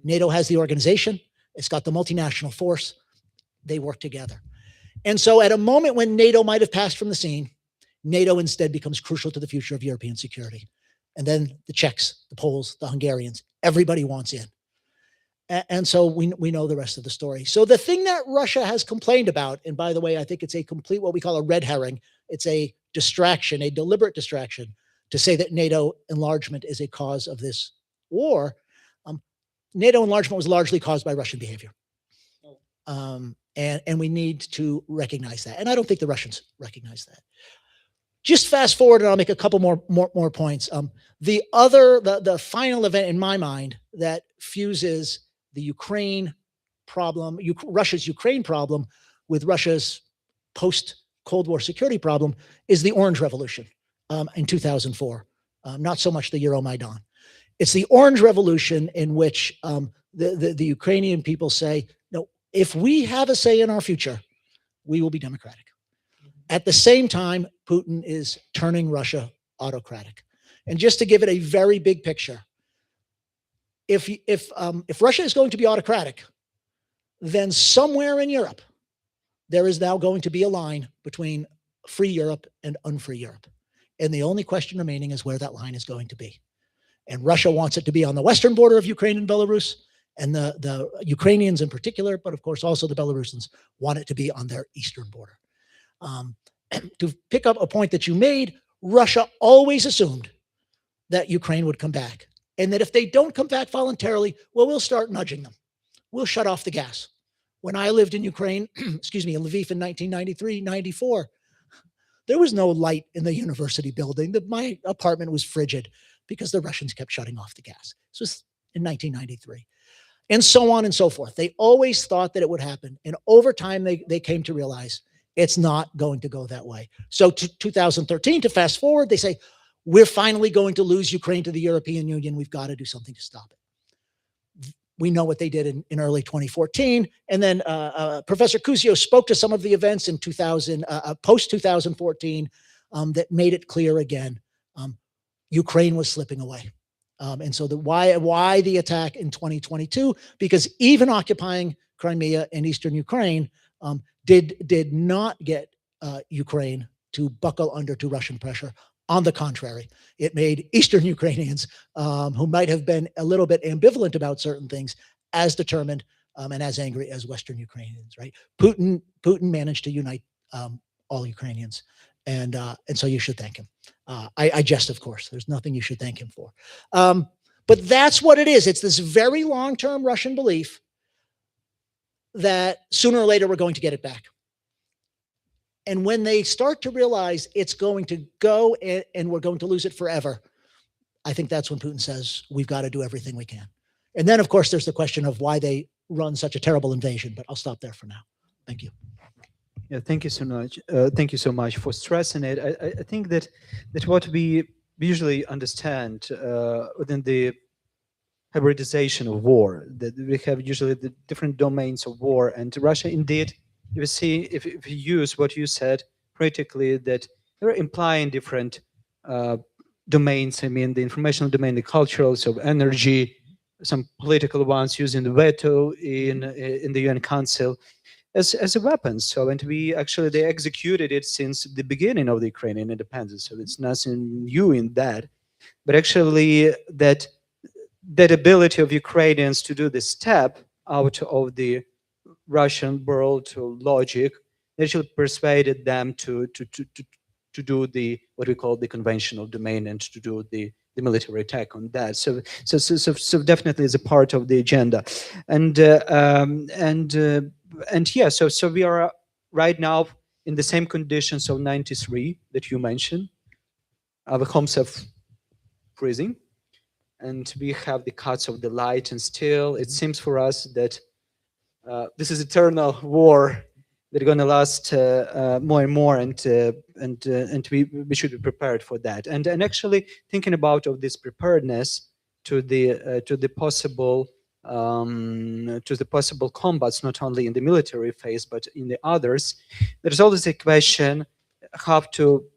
NATO has the organization. It's got the multinational force. They work together. And so at a moment when NATO might have passed from the scene, NATO instead becomes crucial to the future of European security. And then the Czechs, the Poles, the Hungarians, everybody wants in. And so we know the rest of the story. So the thing that Russia has complained about, and by the way, I think it's a complete, what we call a red herring. It's a distraction, a deliberate distraction to say that NATO enlargement is a cause of this war. NATO enlargement was largely caused by Russian behavior. And we need to recognize that. And I don't think the Russians recognize that. Just fast forward, and I'll make a couple more points. The final event in my mind that fuses the Ukraine problem, Russia's Ukraine problem with Russia's post-Cold War security problem is the Orange Revolution in 2004, not so much the Euromaidan. It's the Orange Revolution in which the Ukrainian people say, no, if we have a say in our future, we will be democratic. At the same time, Putin is turning Russia autocratic. And just to give it a very big picture, if Russia is going to be autocratic, then somewhere in Europe, there is now going to be a line between free Europe and unfree Europe. And the only question remaining is where that line is going to be. And Russia wants it to be on the western border of Ukraine and Belarus, and the Ukrainians in particular, but of course also the Belarusians want it to be on their eastern border. To pick up a point that you made, Russia always assumed that Ukraine would come back, and that if they don't come back voluntarily, well, we'll start nudging them. We'll shut off the gas. When I lived in Ukraine, excuse me, in Lviv in 1993, 94, there was no light in the university building. My apartment was frigid because the Russians kept shutting off the gas. This was in 1993. And so on and so forth. They always thought that it would happen. And over time, they came to realize it's not going to go that way. So to 2013, to fast forward, they say, we're finally going to lose Ukraine to the European Union. We've got to do something to stop it. We know what they did in early 2014. And then Professor Kuzio spoke to some of the events in post-2014 that made it clear again, Ukraine was slipping away. And so why the attack in 2022? Because even occupying Crimea and Eastern Ukraine did not get Ukraine to buckle under to Russian pressure. On the contrary, it made Eastern Ukrainians who might have been a little bit ambivalent about certain things as determined and as angry as Western Ukrainians, right? Putin managed to unite all Ukrainians. And so you should thank him. I jest, of course. There's nothing you should thank him for. But that's what it is. It's this very long-term Russian belief that sooner or later we're going to get it back. And when they start to realize it's going to go and we're going to lose it forever, I think that's when Putin says, we've got to do everything we can. And then, of course, there's the question of why they run such a terrible invasion. But I'll stop there for now. Thank you. Yeah, thank you so much. Thank you so much for stressing it. I think that what we usually understand within the hybridization of war, that we have usually the different domains of war, and Russia indeed, you see, if you use what you said critically, that they're implying different domains. I mean, the informational domain, the cultural, so energy, some political ones using the veto in the UN Council as a weapon. So, and they executed it since the beginning of the Ukrainian independence. So it's nothing new in that, but actually that ability of Ukrainians to do the step out of the Russian world to logic actually persuaded them to do what we call the conventional domain and to do the military attack on that. So definitely is a part of the agenda, and yeah. So we are right now in the same conditions of '93 that you mentioned. Our homes are freezing, and we have the cuts of the light, and still it seems for us that this is eternal war that's going to last more and more, and we should be prepared for that. And actually thinking about of this preparedness to the possible combats, not only in the military phase but in the others, there's always a question how to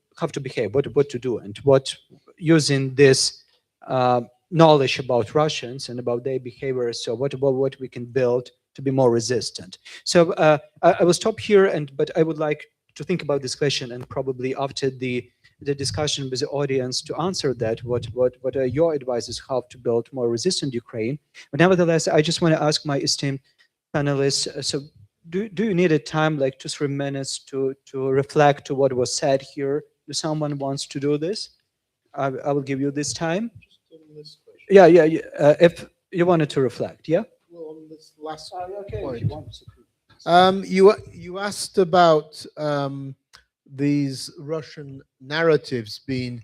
behave, what to do, and what using this knowledge about Russians and about their behavior. So what we can build to be more resistant. So I will stop here, but I would like to think about this question, and probably after the discussion with the audience to answer that, what are your advices how to build more resistant Ukraine? But nevertheless, I just want to ask my esteemed panelists, so do you need a time like 2-3 minutes to reflect to what was said here? If someone wants to do this, I will give you this time. Yeah. If you wanted to reflect, yeah. On this last okay, point. if you want to. You asked about these Russian narratives being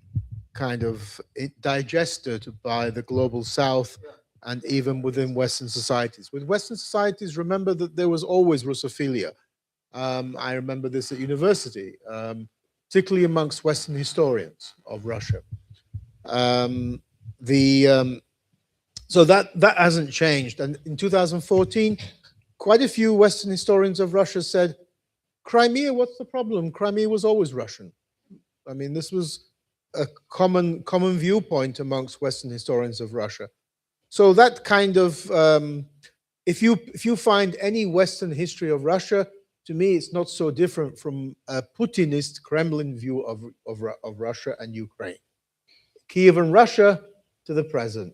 kind of digested by the global South and even within Western societies. With Western societies, remember that there was always Russophilia. I remember this at university, particularly amongst Western historians of Russia. So that hasn't changed. And in 2014, quite a few Western historians of Russia said, Crimea, what's the problem? Crimea was always Russian. I mean, this was a common viewpoint amongst Western historians of Russia. So that kind of, if you find any Western history of Russia, to me, it's not so different from a Putinist Kremlin view of Russia and Ukraine. Kiev and Russia to the present,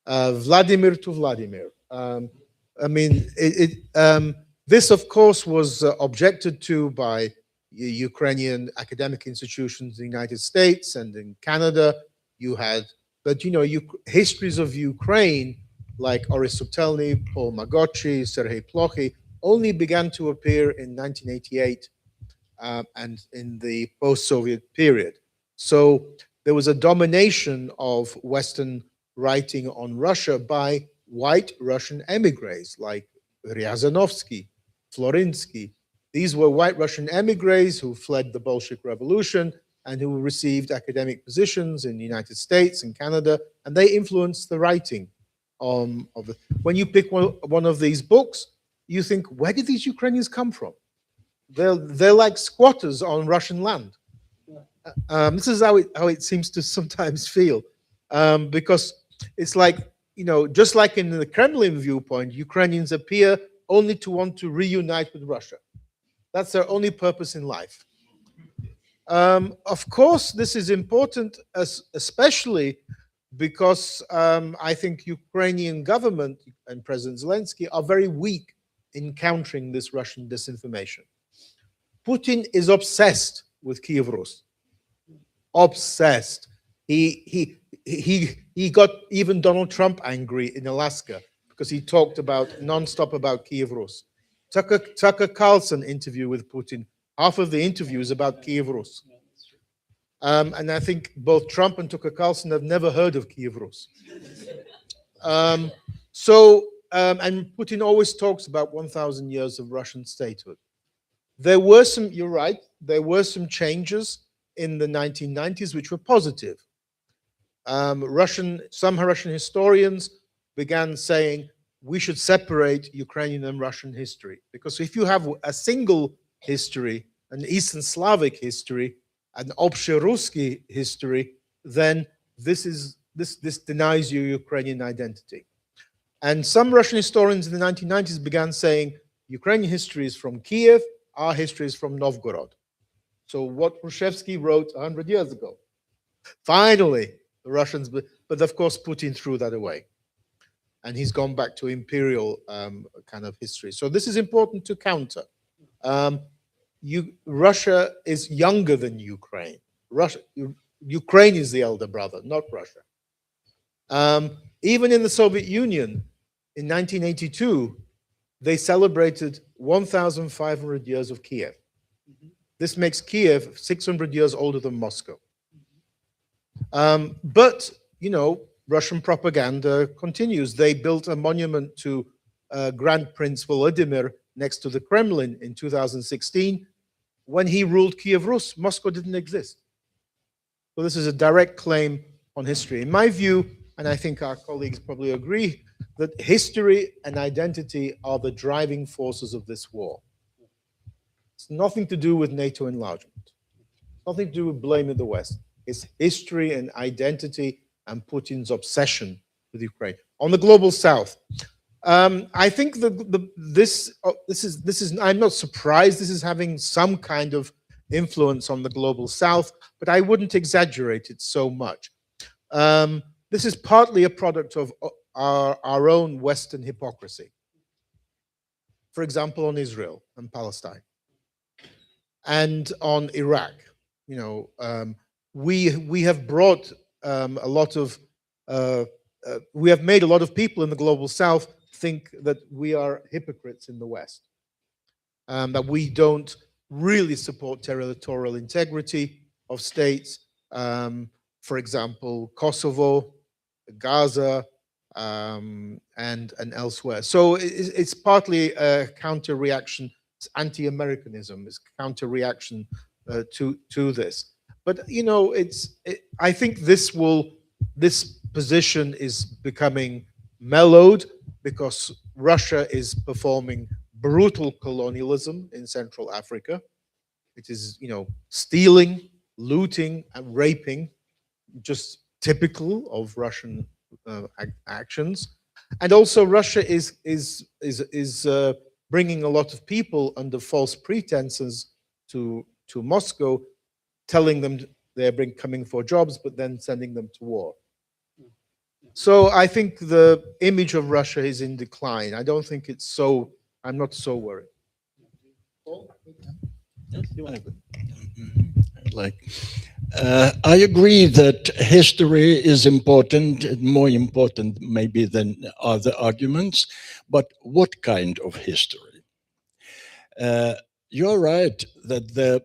Vladimir to Vladimir. I mean, this, of course, was objected to by Ukrainian academic institutions in the United States and in Canada. You had, but you know, histories of Ukraine like Aristotelny, Paul Magocsi, Sergei Plokhy only began to appear in 1988 and in the post-Soviet period. So there was a domination of Western writing on Russia by white Russian emigres like Ryazanovsky, Florinsky. These were white Russian emigres who fled the Bolshevik Revolution and who received academic positions in the United States and Canada, and they influenced the writing of it. When you pick one of these books, you think, where did these Ukrainians come from? They're like squatters on Russian land. This is how it seems to sometimes feel, because it's like, you know, just like in the Kremlin viewpoint, Ukrainians appear only to want to reunite with Russia. That's their only purpose in life. Of course, this is important, especially because I think Ukrainian government and President Zelensky are very weak in countering this Russian disinformation. Putin is obsessed with Kiev Rus. Obsessed. He got even Donald Trump angry in Alaska because he talked about nonstop about Kiev Rus. Tucker Carlson interview with Putin. Half of the interview is about Kiev Rus. And I think both Trump and Tucker Carlson have never heard of Kiev Rus. And Putin always talks about 1,000 years of Russian statehood. There were some, you're right, there were some changes in the 1990s which were positive. Some Russian historians began saying we should separate Ukrainian and Russian history, because if you have a single history, an Eastern Slavic history, an общерусский history, then this denies you Ukrainian identity. And some Russian historians in the 1990s began saying Ukrainian history is from Kiev, our history is from Novgorod. So what Hrushevsky wrote 100 years ago. Finally, the Russians, but of course Putin threw that away. And he's gone back to imperial kind of history. So this is important to counter. Russia is younger than Ukraine. Ukraine is the elder brother, not Russia. Even in the Soviet Union, in 1982, they celebrated 1,500 years of Kiev. This makes Kiev 600 years older than Moscow. But, you know, Russian propaganda continues. They built a monument to Grand Prince Volodymyr next to the Kremlin in 2016. When he ruled Kiev Rus, Moscow didn't exist. So this is a direct claim on history. In my view, and I think our colleagues probably agree, that history and identity are the driving forces of this war. It's nothing to do with NATO enlargement. Nothing to do with blaming the West. It's history and identity and Putin's obsession with Ukraine. On the global South, I think that this is. I'm not surprised this is having some kind of influence on the global South, but I wouldn't exaggerate it so much. This is partly a product of our own Western hypocrisy. For example, on Israel and Palestine, and on Iraq. You know, we have brought a lot of. We have made a lot of people in the global South think that we are hypocrites in the West, that we don't really support territorial integrity of states. For example, Kosovo, Gaza, and elsewhere. So it's partly a counter reaction it's anti-Americanism, it's counter-reaction to this. But you know, I think this position is becoming mellowed because Russia is performing brutal colonialism in Central Africa. It is, you know, stealing, looting, and raping, just typical of Russian actions. And also, Russia is bringing a lot of people under false pretenses to Moscow, telling them they're coming for jobs, but then sending them to war. So I think the image of Russia is in decline. I don't think it's so. I'm not so worried. I agree that history is important, more important maybe than other arguments, but what kind of history? You're right that the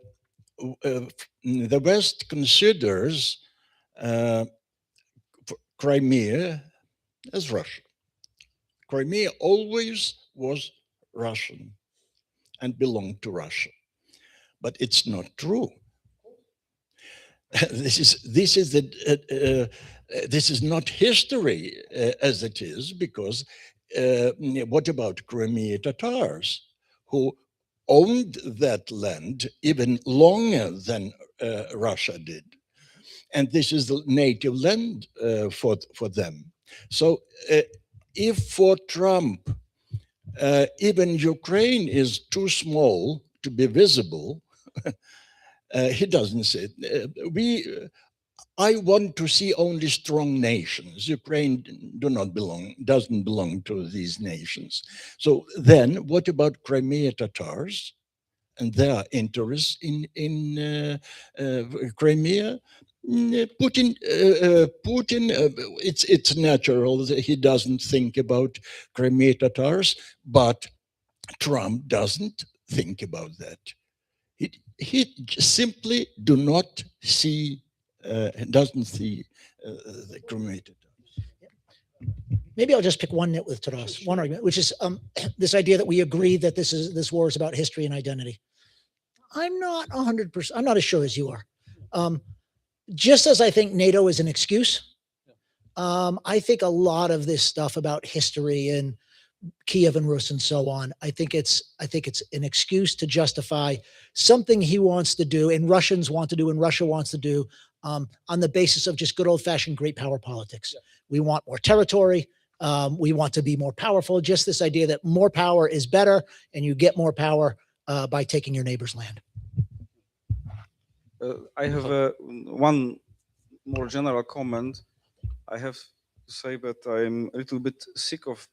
West considers Crimea as Russian. Crimea always was Russian and belonged to Russia, but it's not true. This is not history as it is, because what about Crimean Tatars, who owned that land even longer than Russia did, and this is the native land for them. So if for Trump even Ukraine is too small to be visible, he doesn't say I want to see only strong nations. Ukraine doesn't belong to these nations. So then what about Crimean Tatars and their interests in Crimea? Putin, it's natural that he doesn't think about Crimean Tatars, but Trump doesn't think about that. He simply doesn't see the Crimean Tatars. Maybe I'll just pick one nit with Taras, one argument, which is this idea that we agree that this war is about history and identity. I'm not 100%. I'm not as sure as you are. Just as I think NATO is an excuse, I think a lot of this stuff about history and Kiev and Rus and so on, I think it's an excuse to justify something he wants to do and Russians want to do and Russia wants to do on the basis of just good old-fashioned great power politics. Yeah. We want more territory. We want to be more powerful. Just this idea that more power is better and you get more power by taking your neighbor's land. I have one more general comment. I have to say that I'm a little bit sick of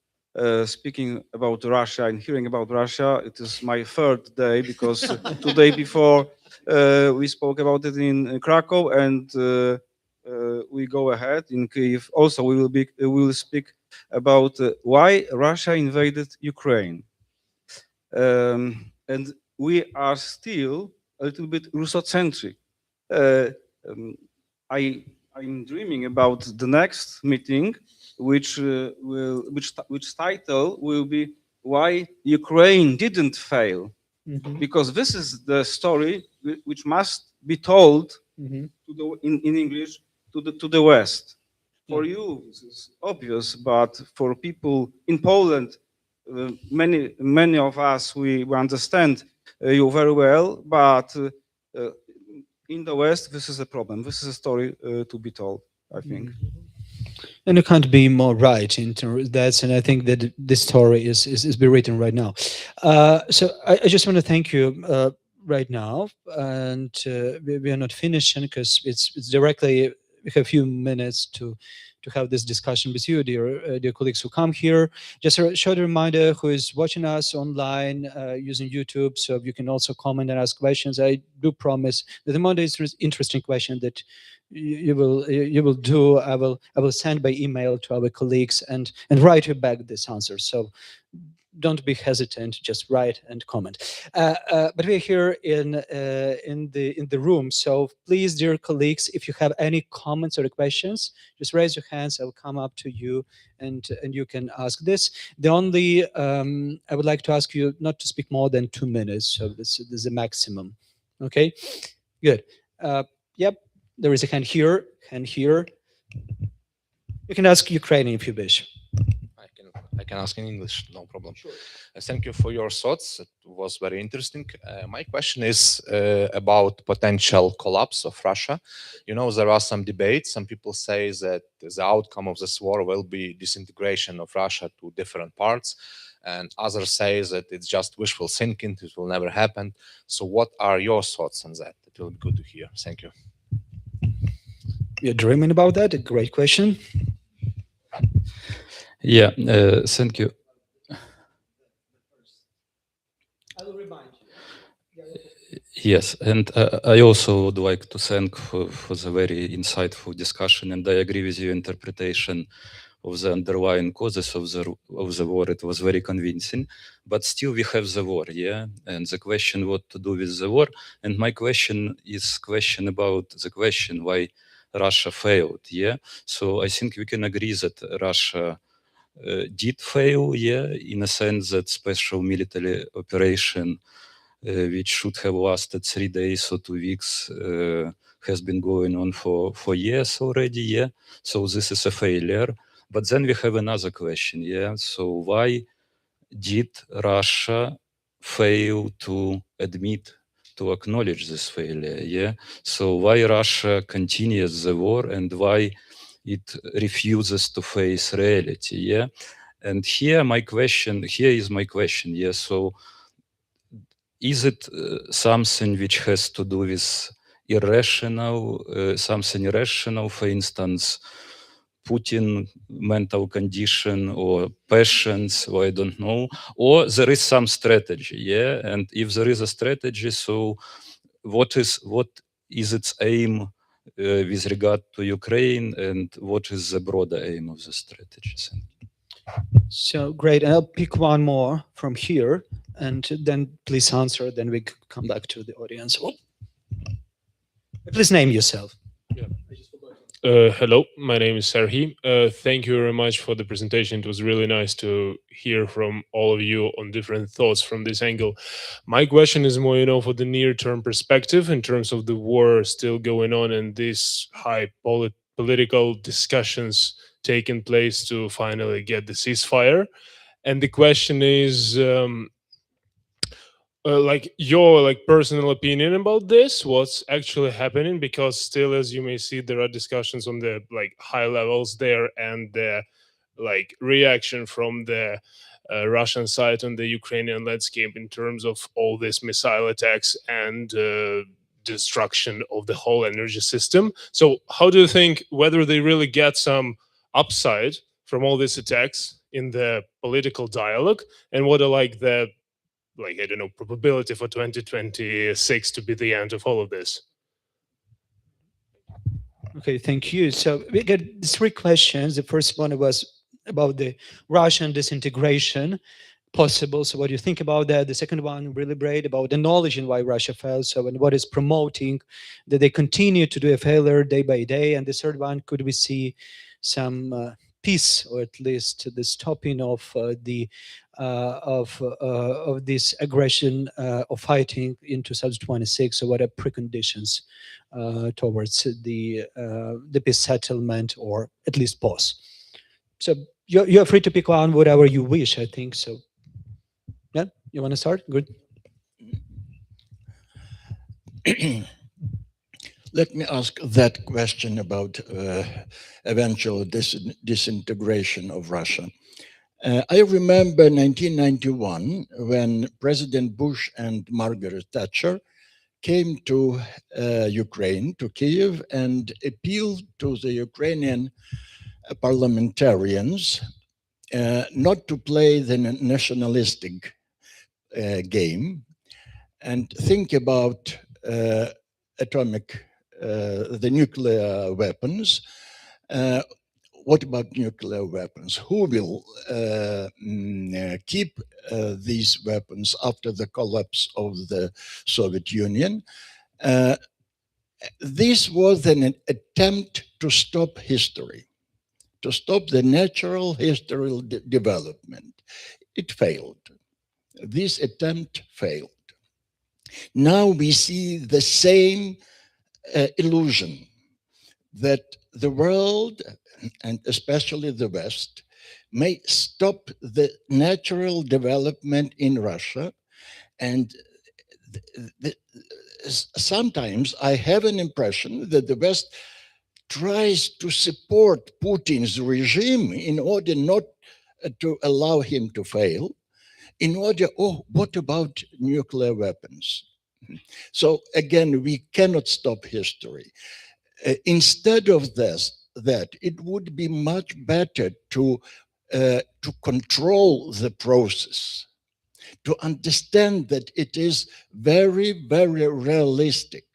speaking about Russia and hearing about Russia. It is my third day because today before we spoke about it in Krakow, and we go ahead in Kyiv. Also, we will speak about why Russia invaded Ukraine, and we are still a little bit Russocentric. I'm dreaming about the next meeting, which title will be "Why Ukraine Didn't Fail," because this is the story which must be told to in English to the West. For you, this is obvious, but for people in Poland, many of us we understand you very well, but in the West, this is a problem. This is a story to be told, I think. And you can't be more right in that, and I think that this story is being written right now. So I just want to thank you right now, and we are not finishing because it's directly. We have a few minutes to have this discussion with you, dear colleagues who come here. Just a short reminder, who is watching us online using YouTube, so you can also comment and ask questions. I do promise that the most interesting question that you will do, I will send by email to our colleagues and write you back this answer. So don't be hesitant, just write and comment. But we're here in the room, so please, dear colleagues, if you have any comments or questions, just raise your hands. I'll come up to you, and you can ask this. The only I would like to ask you not to speak more than 2 minutes, so this is a maximum. Okay, good. Yep, there is a hand here, hand here. You can ask Ukrainian if you wish. I can ask in English, no problem. Sure. Thank you for your thoughts. It was very interesting. My question is about potential collapse of Russia. You know, there are some debates. Some people say that the outcome of this war will be disintegration of Russia to different parts, and others say that it's just wishful thinking. It will never happen. So what are your thoughts on that? It will be good to hear. Thank you. You're dreaming about that? A great question. Yeah, thank you. I will remind you. Yes, and I also would like to thank for the very insightful discussion, and I agree with your interpretation of the underlying causes of the war. It was very convincing, but still we have the war, yeah, and the question what to do with the war. And my question is about the question why Russia failed, yeah. So I think we can agree that Russia did fail, yeah, in a sense that special military operation, which should have lasted 3 days or 2 weeks, has been going on for years already, yeah. So this is a failure. But then we have another question, yeah. So why did Russia fail to admit, to acknowledge this failure, yeah? So why Russia continues the war, and why it refuses to face reality, yeah? And here is my question, yeah? So is it something which has to do with something irrational, for instance, Putin mental condition or passions, or I don't know, or there is some strategy, yeah? And if there is a strategy, so what is its aim with regard to Ukraine, and what is the broader aim of the strategy? So great, and I'll pick one more from here, and then please answer, then we come back to the audience. Oh. Please name yourself. Yeah. Hello, my name is Serhi. Thank you very much for the presentation. It was really nice to hear from all of you on different thoughts from this angle. My question is more, for the near-term perspective in terms of the war still going on and these high political discussions taking place to finally get the ceasefire. And the question is, your personal opinion about this, what's actually happening, because still, as you may see, there are discussions on the high levels there, and the reaction from the Russian side on the Ukrainian landscape in terms of all these missile attacks and destruction of the whole energy system. So how do you think whether they really get some upside from all these attacks in the political dialogue, and what are the I don't know, probability for 2026 to be the end of all of this? Okay, thank you. So we get 3 questions. The first one was about the Russian disintegration possible. So what do you think about that? The second one, really great, about the knowledge and why Russia fell. So, and what is promoting that they continue to do a failure day by day. And the third one, could we see some peace, or at least the stopping of this aggression of fighting in 2026? So what are preconditions towards the peace settlement, or at least pause? So you're free to pick on whatever you wish, I think. So yeah, you want to start? Good. Let me ask that question about eventual disintegration of Russia. I remember 1991 when President Bush and Margaret Thatcher came to Ukraine, to Kyiv, and appealed to the Ukrainian parliamentarians not to play the nationalistic game and think about the nuclear weapons. what about nuclear weapons? Who will keep these weapons after the collapse of the Soviet Union? This was an attempt to stop history, to stop the natural historical development. It failed. This attempt failed. Now we see the same illusion that the world, and especially the West, may stop the natural development in Russia. And sometimes I have an impression that the West tries to support Putin's regime in order not to allow him to fail, in order, oh, what about nuclear weapons? So again, we cannot stop history. Instead of this, it would be much better to control the process, to understand that it is very, very realistic.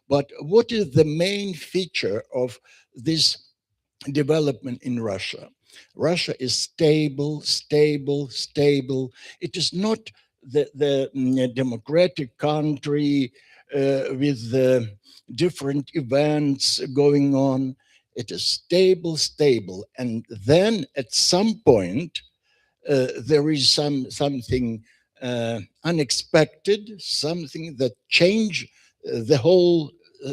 But what is the main feature of this development in Russia? Russia is stable, stable, stable. It is not the democratic country with the different events going on. It is stable, stable. And then at some point, there is something unexpected, something that change the whole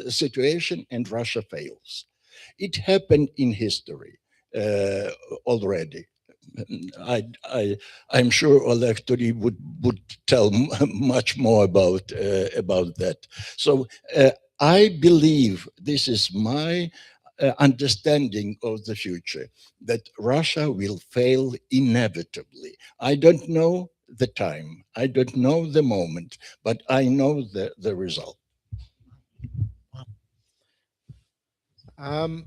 situation, and Russia fails. It happened in history already. I'm sure Oleg Turi would tell much more about that. So I believe, this is my understanding of the future, that Russia will fail inevitably. I don't know the time, I don't know the moment, but I know the result. I'm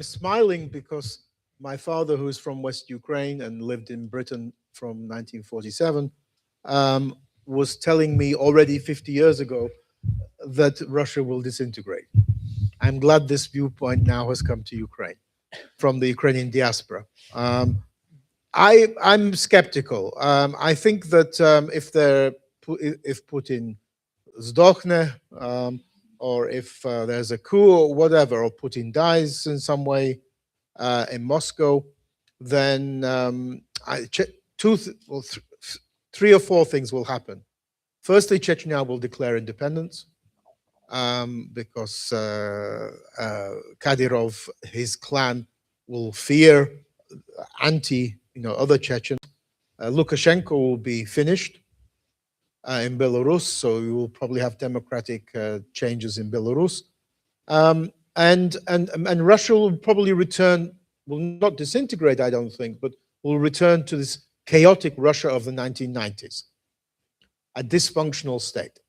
smiling because my father, who is from West Ukraine and lived in Britain from 1947, was telling me already 50 years ago that Russia will disintegrate. I'm glad this viewpoint now has come to Ukraine from the Ukrainian diaspora. I'm skeptical. I think that if Putin zdochne, or if there's a coup or whatever, or Putin dies in some way in Moscow, then three or four things will happen. Firstly, Chechnya will declare independence because Kadyrov, his clan, will fear other Chechens. Lukashenko will be finished in Belarus, so we will probably have democratic changes in Belarus, and Russia will probably return, will not disintegrate, I don't think, but will return to this chaotic Russia of the 1990s, a dysfunctional state,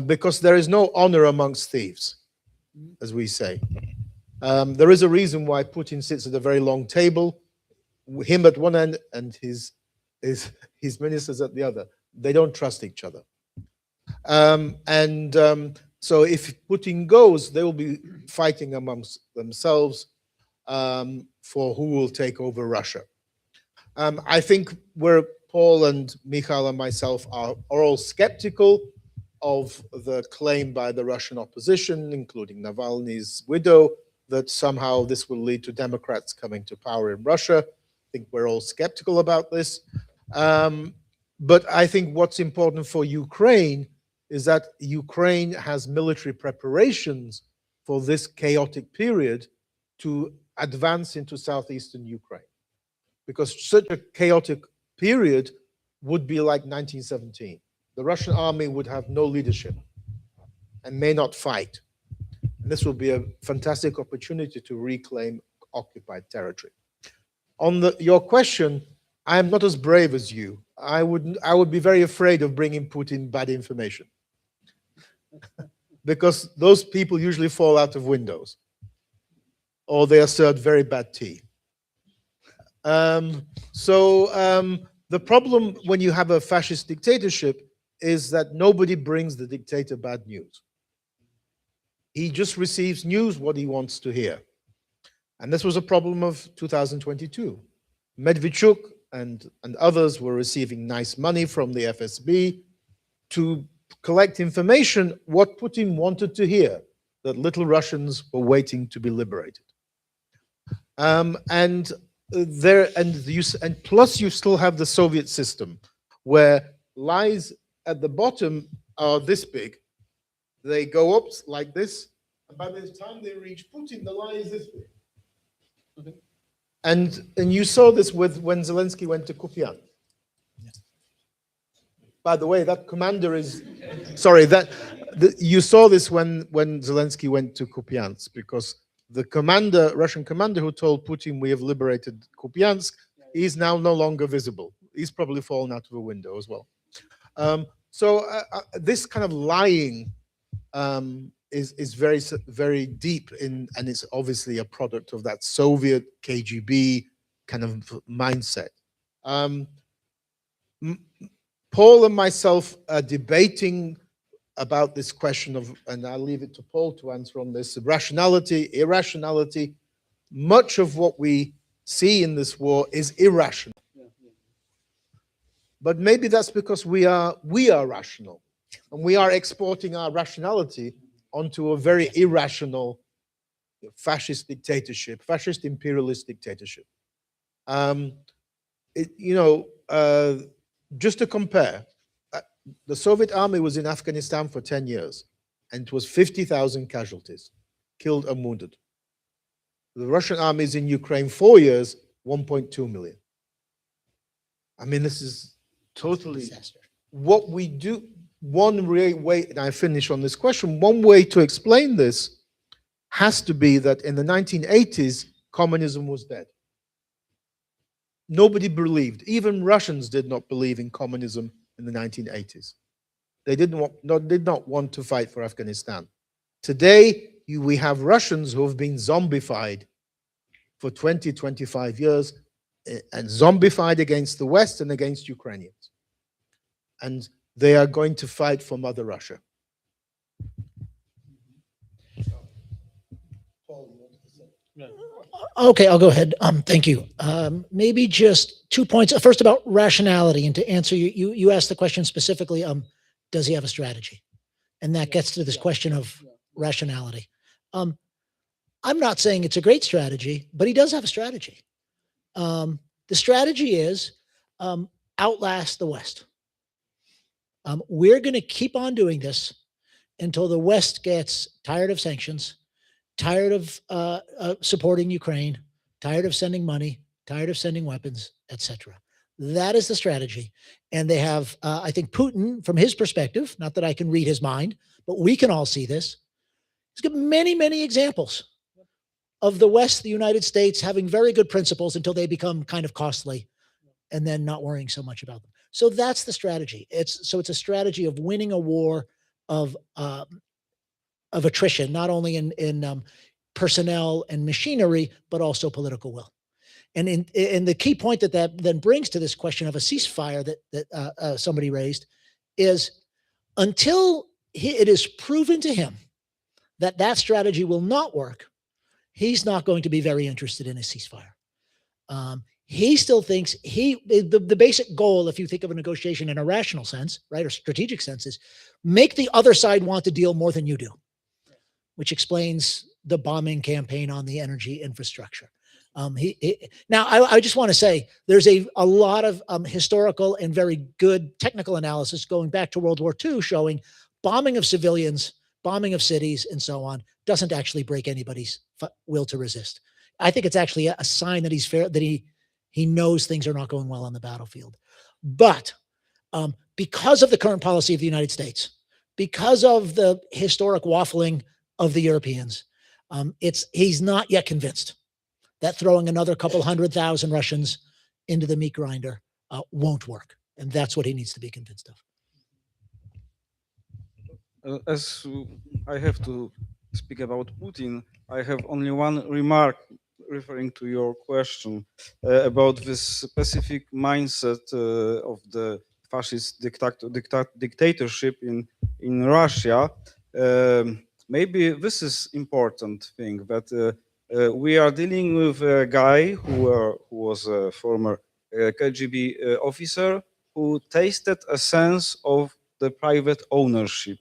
because there is no honor amongst thieves, as we say. There is a reason why Putin sits at a very long table, him at one end and his ministers at the other. They don't trust each other. So if Putin goes, they will be fighting amongst themselves for who will take over Russia. I think where Paul and Michal and myself are all skeptical of the claim by the Russian opposition, including Navalny's widow, that somehow this will lead to Democrats coming to power in Russia. I think we're all skeptical about this. But I think what's important for Ukraine is that Ukraine has military preparations for this chaotic period to advance into southeastern Ukraine. Because such a chaotic period would be like 1917. The Russian army would have no leadership and may not fight. And this will be a fantastic opportunity to reclaim occupied territory. On your question, I am not as brave as you. I would be very afraid of bringing Putin bad information because those people usually fall out of windows or they are served very bad tea. The problem when you have a fascist dictatorship is that nobody brings the dictator bad news. He just receives news what he wants to hear. And this was a problem of 2022. Medvedchuk and others were receiving nice money from the FSB to collect information what Putin wanted to hear, that little Russians were waiting to be liberated. And plus you still have the Soviet system, where lies at the bottom are this big. They go up like this, and by the time they reach Putin, the lie is this big. Okay. And you saw this when Zelensky went to Kupian. By the way, that commander is, sorry, you saw this when Zelensky went to Kupiansk, because the commander, Russian commander who told Putin we have liberated Kupiansk, is now no longer visible. He's probably fallen out of a window as well. So this kind of lying is very, very deep in, and it's obviously a product of that Soviet KGB kind of mindset. Paul and myself are debating about this question of, and I'll leave it to Paul to answer on this, rationality, irrationality. Much of what we see in this war is irrational. But maybe that's because we are rational, and we are exporting our rationality onto a very irrational fascist dictatorship, fascist imperialist dictatorship. Just to compare, the Soviet army was in Afghanistan for 10 years, and it was 50,000 casualties, killed and wounded. The Russian army is in Ukraine 4 years, 1.2 million. I mean, this is totally disaster. What we do, one way, and I finish on this question, one way to explain this has to be that in the 1980s, communism was dead. Nobody believed, even Russians did not believe in communism in the 1980s. They did not want to fight for Afghanistan. Today, we have Russians who have been zombified for 20, 25 years, and zombified against the West and against Ukrainians. And they are going to fight for Mother Russia. Okay, I'll go ahead. Thank you. Maybe just 2 points. First, about rationality, and to answer you asked the question specifically, does he have a strategy? And that gets to this question of rationality. I'm not saying it's a great strategy, but he does have a strategy. The strategy is outlast the West. We're going to keep on doing this until the West gets tired of sanctions, tired of supporting Ukraine, tired of sending money, tired of sending weapons, etc. That is the strategy. And they have, I think Putin, from his perspective, not that I can read his mind, but we can all see this. He's got many, many examples of the West, the United States, having very good principles until they become kind of costly and then not worrying so much about them. So that's the strategy. It's a strategy of winning a war of attrition, not only in personnel and machinery, but also political will. And the key point that then brings to this question of a ceasefire that somebody raised is, until it is proven to him that that strategy will not work, he's not going to be very interested in a ceasefire. He still thinks the basic goal, if you think of a negotiation in a rational sense, right, or strategic sense, is make the other side want to deal more than you do, which explains the bombing campaign on the energy infrastructure. Now, I just want to say there's a lot of historical and very good technical analysis going back to World War II showing bombing of civilians, bombing of cities, and so on doesn't actually break anybody's will to resist. I think it's actually a sign that he's fair, that he knows things are not going well on the battlefield. But because of the current policy of the United States, because of the historic waffling of the Europeans, he's not yet convinced that throwing another couple 100,000 Russians into the meat grinder won't work. And that's what he needs to be convinced of. As I have to speak about Putin, I have only one remark referring to your question about this specific mindset of the fascist dictatorship in Russia. Maybe this is important thing, that We are dealing with a guy who was a former KGB officer who tasted a sense of the private ownership.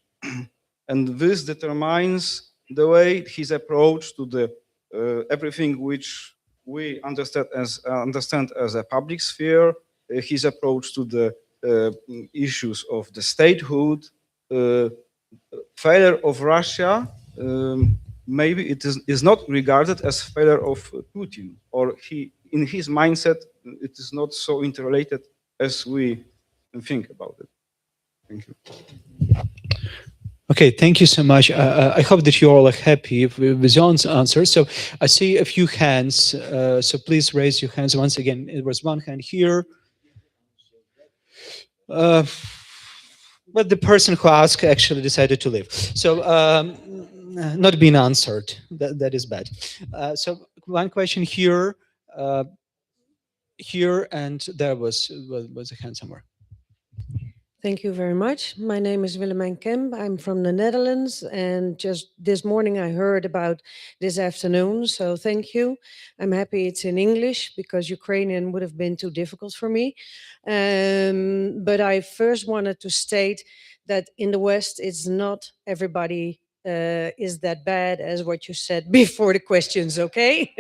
And this determines the way his approach to the everything which we understand as a public sphere, his approach to the issues of the statehood, failure of Russia, maybe it is not regarded as failure of Putin, or in his mindset, it is not so interrelated as we think about it. Thank you. Okay, thank you so much. I hope that you all are happy with your answers. So I see a few hands, so please raise your hands once again. There was one hand here. But the person who asked actually decided to leave. So not being answered, that is bad. So one question here, and there was a hand somewhere. Thank you very much. My name is Willemijn Kemp. I'm from the Netherlands, and just this morning I heard about this afternoon, so thank you. I'm happy it's in English because Ukrainian would have been too difficult for me. But I first wanted to state that in the West, it's not everybody is that bad as what you said before the questions, okay?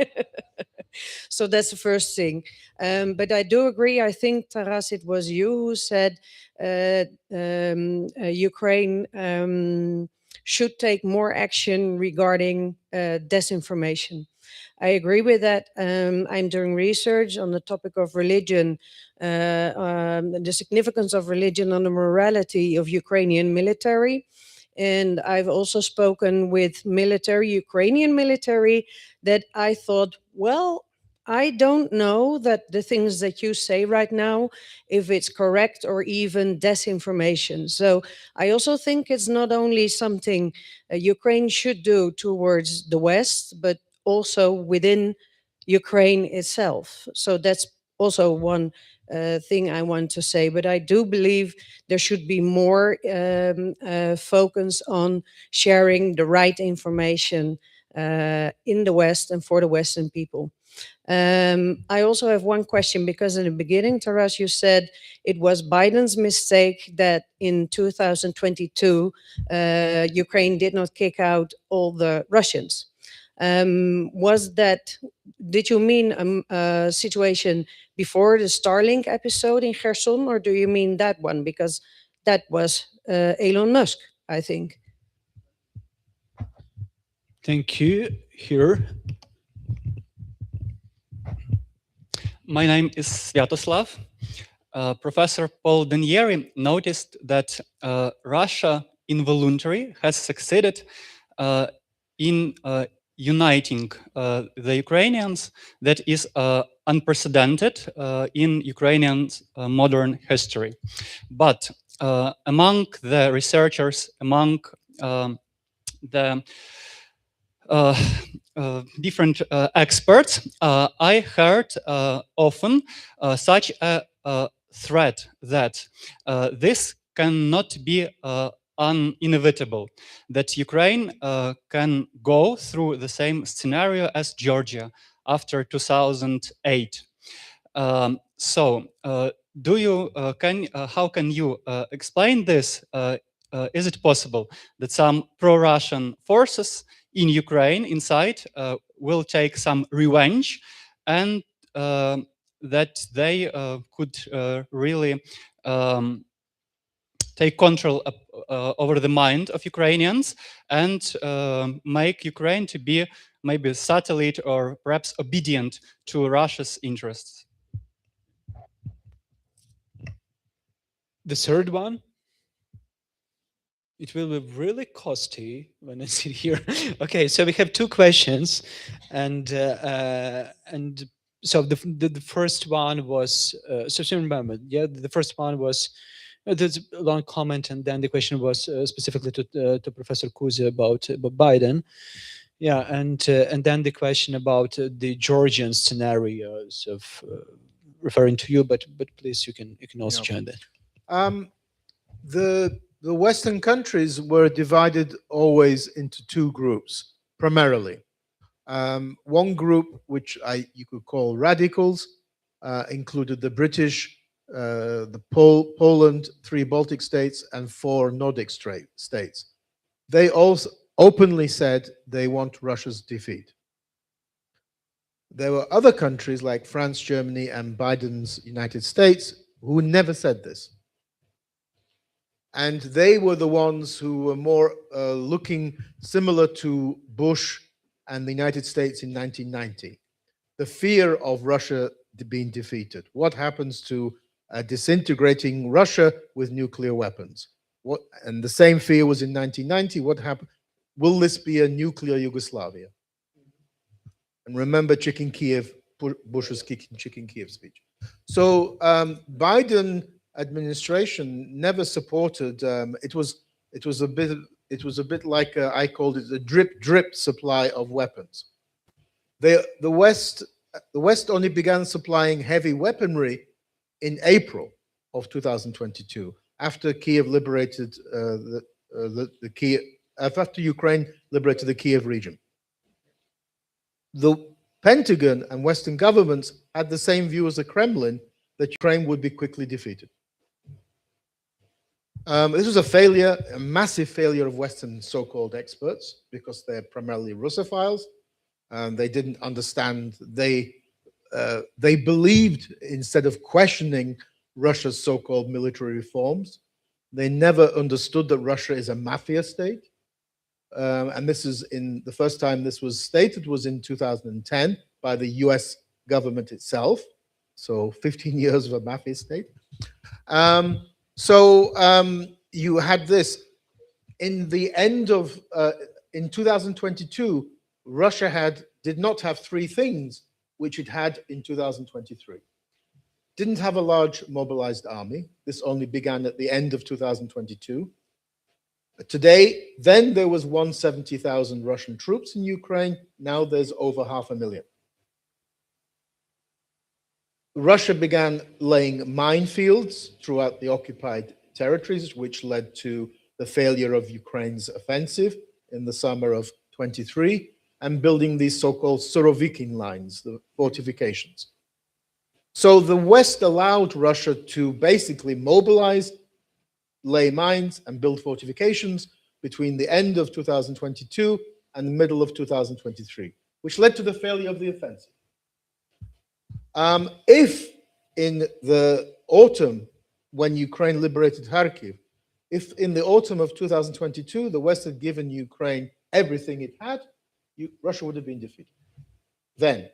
So that's the first thing. But I do agree, I think, Taras, it was you who said Ukraine should take more action regarding disinformation. I agree with that. I'm doing research on the topic of religion, the significance of religion on the morality of Ukrainian military. And I've also spoken with Ukrainian military, that I thought, well, I don't know that the things that you say right now, if it's correct or even disinformation. So I also think it's not only something Ukraine should do towards the West, but also within Ukraine itself. So that's also one thing I want to say. But I do believe there should be more focus on sharing the right information in the West and for the Western people. I also have one question, because in the beginning, Taras, you said it was Biden's mistake that in 2022, Ukraine did not kick out all the Russians. Did you mean a situation before the Starlink episode in Kherson, or do you mean that one? Because that was Elon Musk, I think. Thank you. Here. My name is Sviatoslav. Professor Paul D'Aнієрі noticed that Russia involuntarily has succeeded in uniting the Ukrainians that is unprecedented in Ukrainian modern history. But among the researchers, among the different experts, I heard often such a threat that this cannot be inevitable, that Ukraine can go through the same scenario as Georgia after 2008. How can you explain this? Is it possible that some pro-Russian forces in Ukraine inside will take some revenge, and that they could really take control over the mind of Ukrainians and make Ukraine to be maybe satellite or perhaps obedient to Russia's interests? The third one? It will be really costly when I sit here. Okay, so we have two questions, and so the first one was remember, yeah, the first one was there's a long comment, and then the question was specifically to Professor Kuzi about Biden, yeah, and then the question about the Georgian scenarios of referring to you, but please you can also join that. The Western countries were divided always into two groups, primarily. One group, which you could call radicals, included the British, Poland, 3 Baltic states, and 4 Nordic states. They also openly said they want Russia's defeat. There were other countries like France, Germany, and Biden's United States who never said this. And they were the ones who were more looking similar to Bush and the United States in 1990. The fear of Russia being defeated. What happens to disintegrating Russia with nuclear weapons? And the same fear was in 1990. What happened? Will this be a nuclear Yugoslavia? And remember Chicken Kiev, Bush's Chicken Kiev speech. So Biden administration never supported. It was a bit like I called it a drip supply of weapons. The West only began supplying heavy weaponry in April of 2022, after Kiev liberated after Ukraine liberated the Kiev region. The Pentagon and Western governments had the same view as the Kremlin, that Ukraine would be quickly defeated. This was a failure, a massive failure of Western so-called experts, because they're primarily Russophiles. They didn't understand. They believed, instead of questioning Russia's so-called military reforms, they never understood that Russia is a mafia state. And this is the first time this was stated was in 2010 by the US government itself. So 15 years of a mafia state. You had this in the end of in 2022. Russia did not have 3 things which it had in 2023. Didn't have a large mobilized army. This only began at the end of 2022. Then there was 170,000 Russian troops in Ukraine. Now there's over 500,000. Russia began laying minefields throughout the occupied territories, which led to the failure of Ukraine's offensive in the summer of 23, and building these so-called Surovikin lines, the fortifications. So the West allowed Russia to basically mobilize, lay mines, and build fortifications between the end of 2022 and the middle of 2023, which led to the failure of the offensive. If in the autumn, when Ukraine liberated Kharkiv, if in the autumn of 2022, the West had given Ukraine everything it had, Russia would have been defeated then.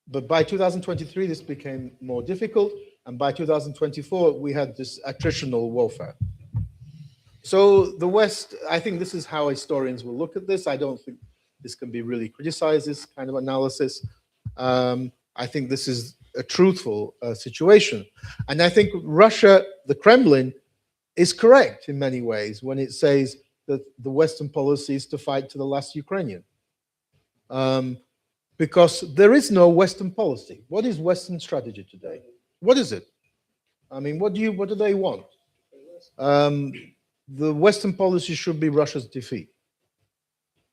But by 2023, this became more difficult. And by 2024, we had this attritional warfare. So the West, I think this is how historians will look at this. I don't think this can be really criticized, this kind of analysis. I think this is a truthful situation. And I think Russia, the Kremlin, is correct in many ways when it says that the Western policy is to fight to the last Ukrainian. Because there is no Western policy. What is Western strategy today? What is it? I mean, what do they want? The Western policy should be Russia's defeat.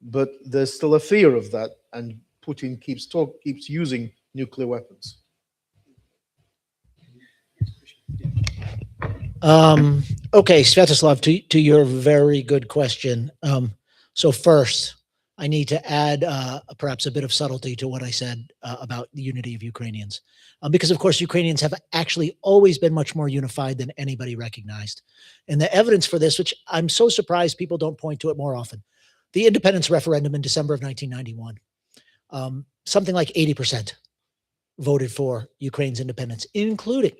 But there's still a fear of that, and Putin keeps using nuclear weapons. Okay, Svetoslav, to your very good question. So first, I need to add perhaps a bit of subtlety to what I said about the unity of Ukrainians. Because, of course, Ukrainians have actually always been much more unified than anybody recognized. And the evidence for this, which I'm so surprised people don't point to it more often, the independence referendum in December of 1991, something like 80% voted for Ukraine's independence, including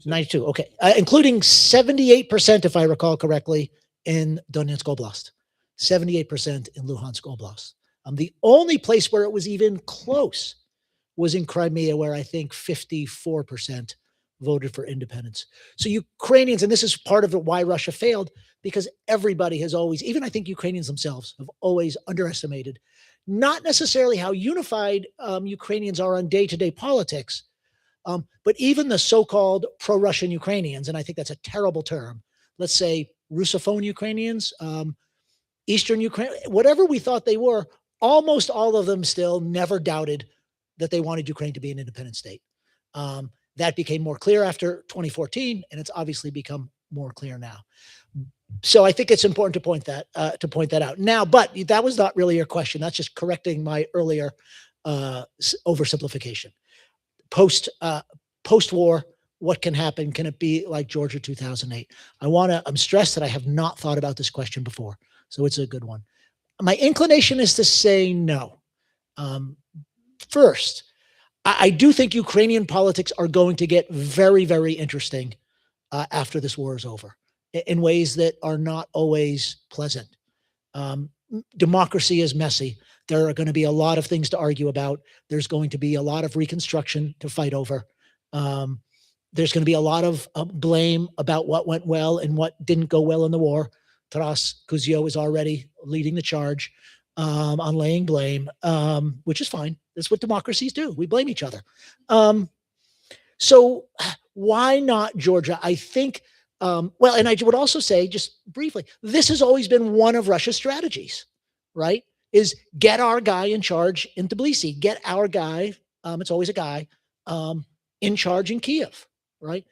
92, okay, including 78%, if I recall correctly, in Donetsk Oblast, 78% in Luhansk Oblast. The only place where it was even close was in Crimea, where I think 54% voted for independence. So Ukrainians, and this is part of why Russia failed, because everybody has always, even I think Ukrainians themselves, have always underestimated, not necessarily how unified Ukrainians are on day-to-day politics, but even the so-called pro-Russian Ukrainians, and I think that's a terrible term, let's say Russophone Ukrainians, Eastern Ukraine, whatever we thought they were, almost all of them still never doubted that they wanted Ukraine to be an independent state. That became more clear after 2014, and it's obviously become more clear now. So I think it's important to point that out now. But that was not really your question. That's just correcting my earlier oversimplification. Post-war, what can happen? Can it be like Georgia 2008? I'm stressed that I have not thought about this question before, so it's a good one. My inclination is to say no. First, I do think Ukrainian politics are going to get very, very interesting after this war is over, in ways that are not always pleasant. Democracy is messy. There are going to be a lot of things to argue about. There's going to be a lot of reconstruction to fight over. There's going to be a lot of blame about what went well and what didn't go well in the war. Taras Kuzio is already leading the charge on laying blame, which is fine. That's what democracies do. We blame each other. So why not Georgia? I think, well, and I would also say, just briefly, this has always been one of Russia's strategies, right? Is get our guy in charge in Tbilisi, get our guy, it's always a guy, in charge in Kiev, right?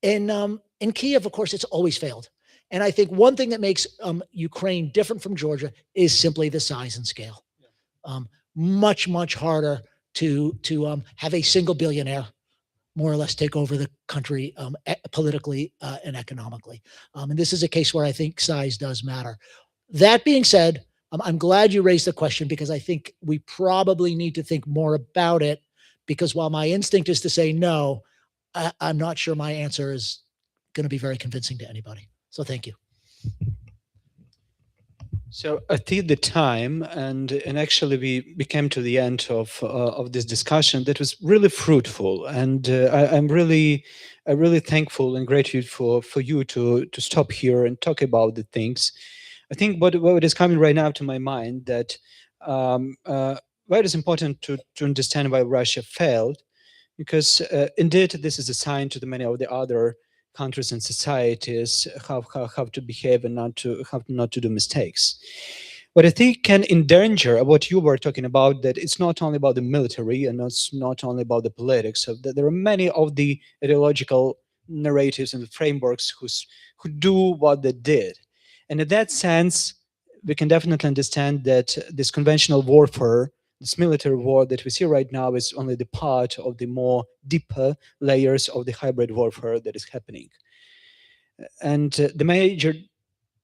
And in Kiev, of course, it's always failed. And I think one thing that makes Ukraine different from Georgia is simply the size and scale. Much, much harder to have a single billionaire more or less take over the country politically and economically. And this is a case where I think size does matter. That being said, I'm glad you raised the question, because I think we probably need to think more about it, because while my instinct is to say no, I'm not sure my answer is going to be very convincing to anybody. So thank you. So I think the time, and actually we came to the end of this discussion that was really fruitful, and I'm really thankful and grateful for you to stop here and talk about the things. I think what is coming right now to my mind, that why it is important to understand why Russia failed, because indeed this is a sign to the many of the other countries and societies how to behave and how not to do mistakes. But I think can endanger what you were talking about, that it's not only about the military and it's not only about the politics. So that there are many of the ideological narratives and frameworks who do what they did. And in that sense, we can definitely understand that this conventional warfare, this military war that we see right now, is only the part of the more deeper layers of the hybrid warfare that is happening. And the major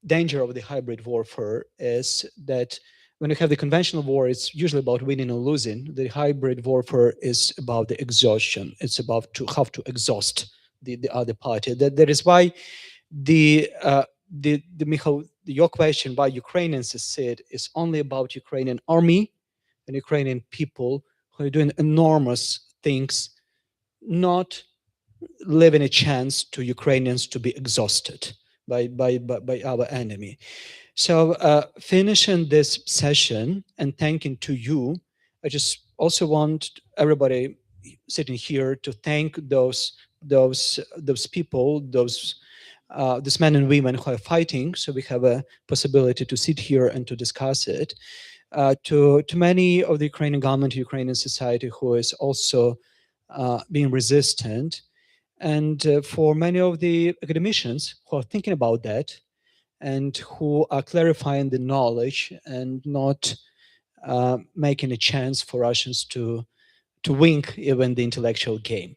danger of the hybrid warfare is that when you have the conventional war, it's usually about winning or losing. The hybrid warfare is about the exhaustion. It's about how to exhaust the other party. That is why Michal, your question why Ukrainians succeed is only about Ukrainian army and Ukrainian people who are doing enormous things, not leaving a chance to Ukrainians to be exhausted by our enemy. So finishing this session and thanking to you, I just also want everybody sitting here to thank those people, these men and women who are fighting, so we have a possibility to sit here and to discuss it. To many of the Ukrainian government, Ukrainian society who is also being resistant, and for many of the academicians who are thinking about that and who are clarifying the knowledge and not making a chance for Russians to win even the intellectual game.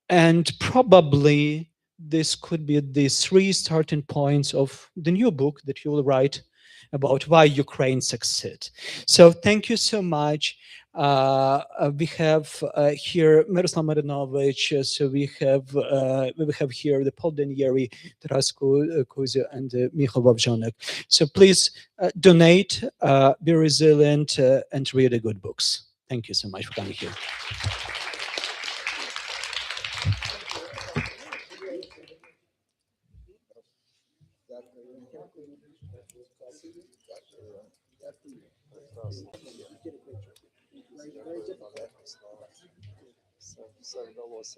And probably this could be the 3 starting points of the new book that you will write about why Ukraine succeed. So thank you so much. We have here Miroslav Marinovich, so we have here the Paul D'Aнієрі, Taras Kuzio, and Michal Wawrzonek. So please donate, be resilient, and read the good books. Thank you so much for coming here. Все вдалося.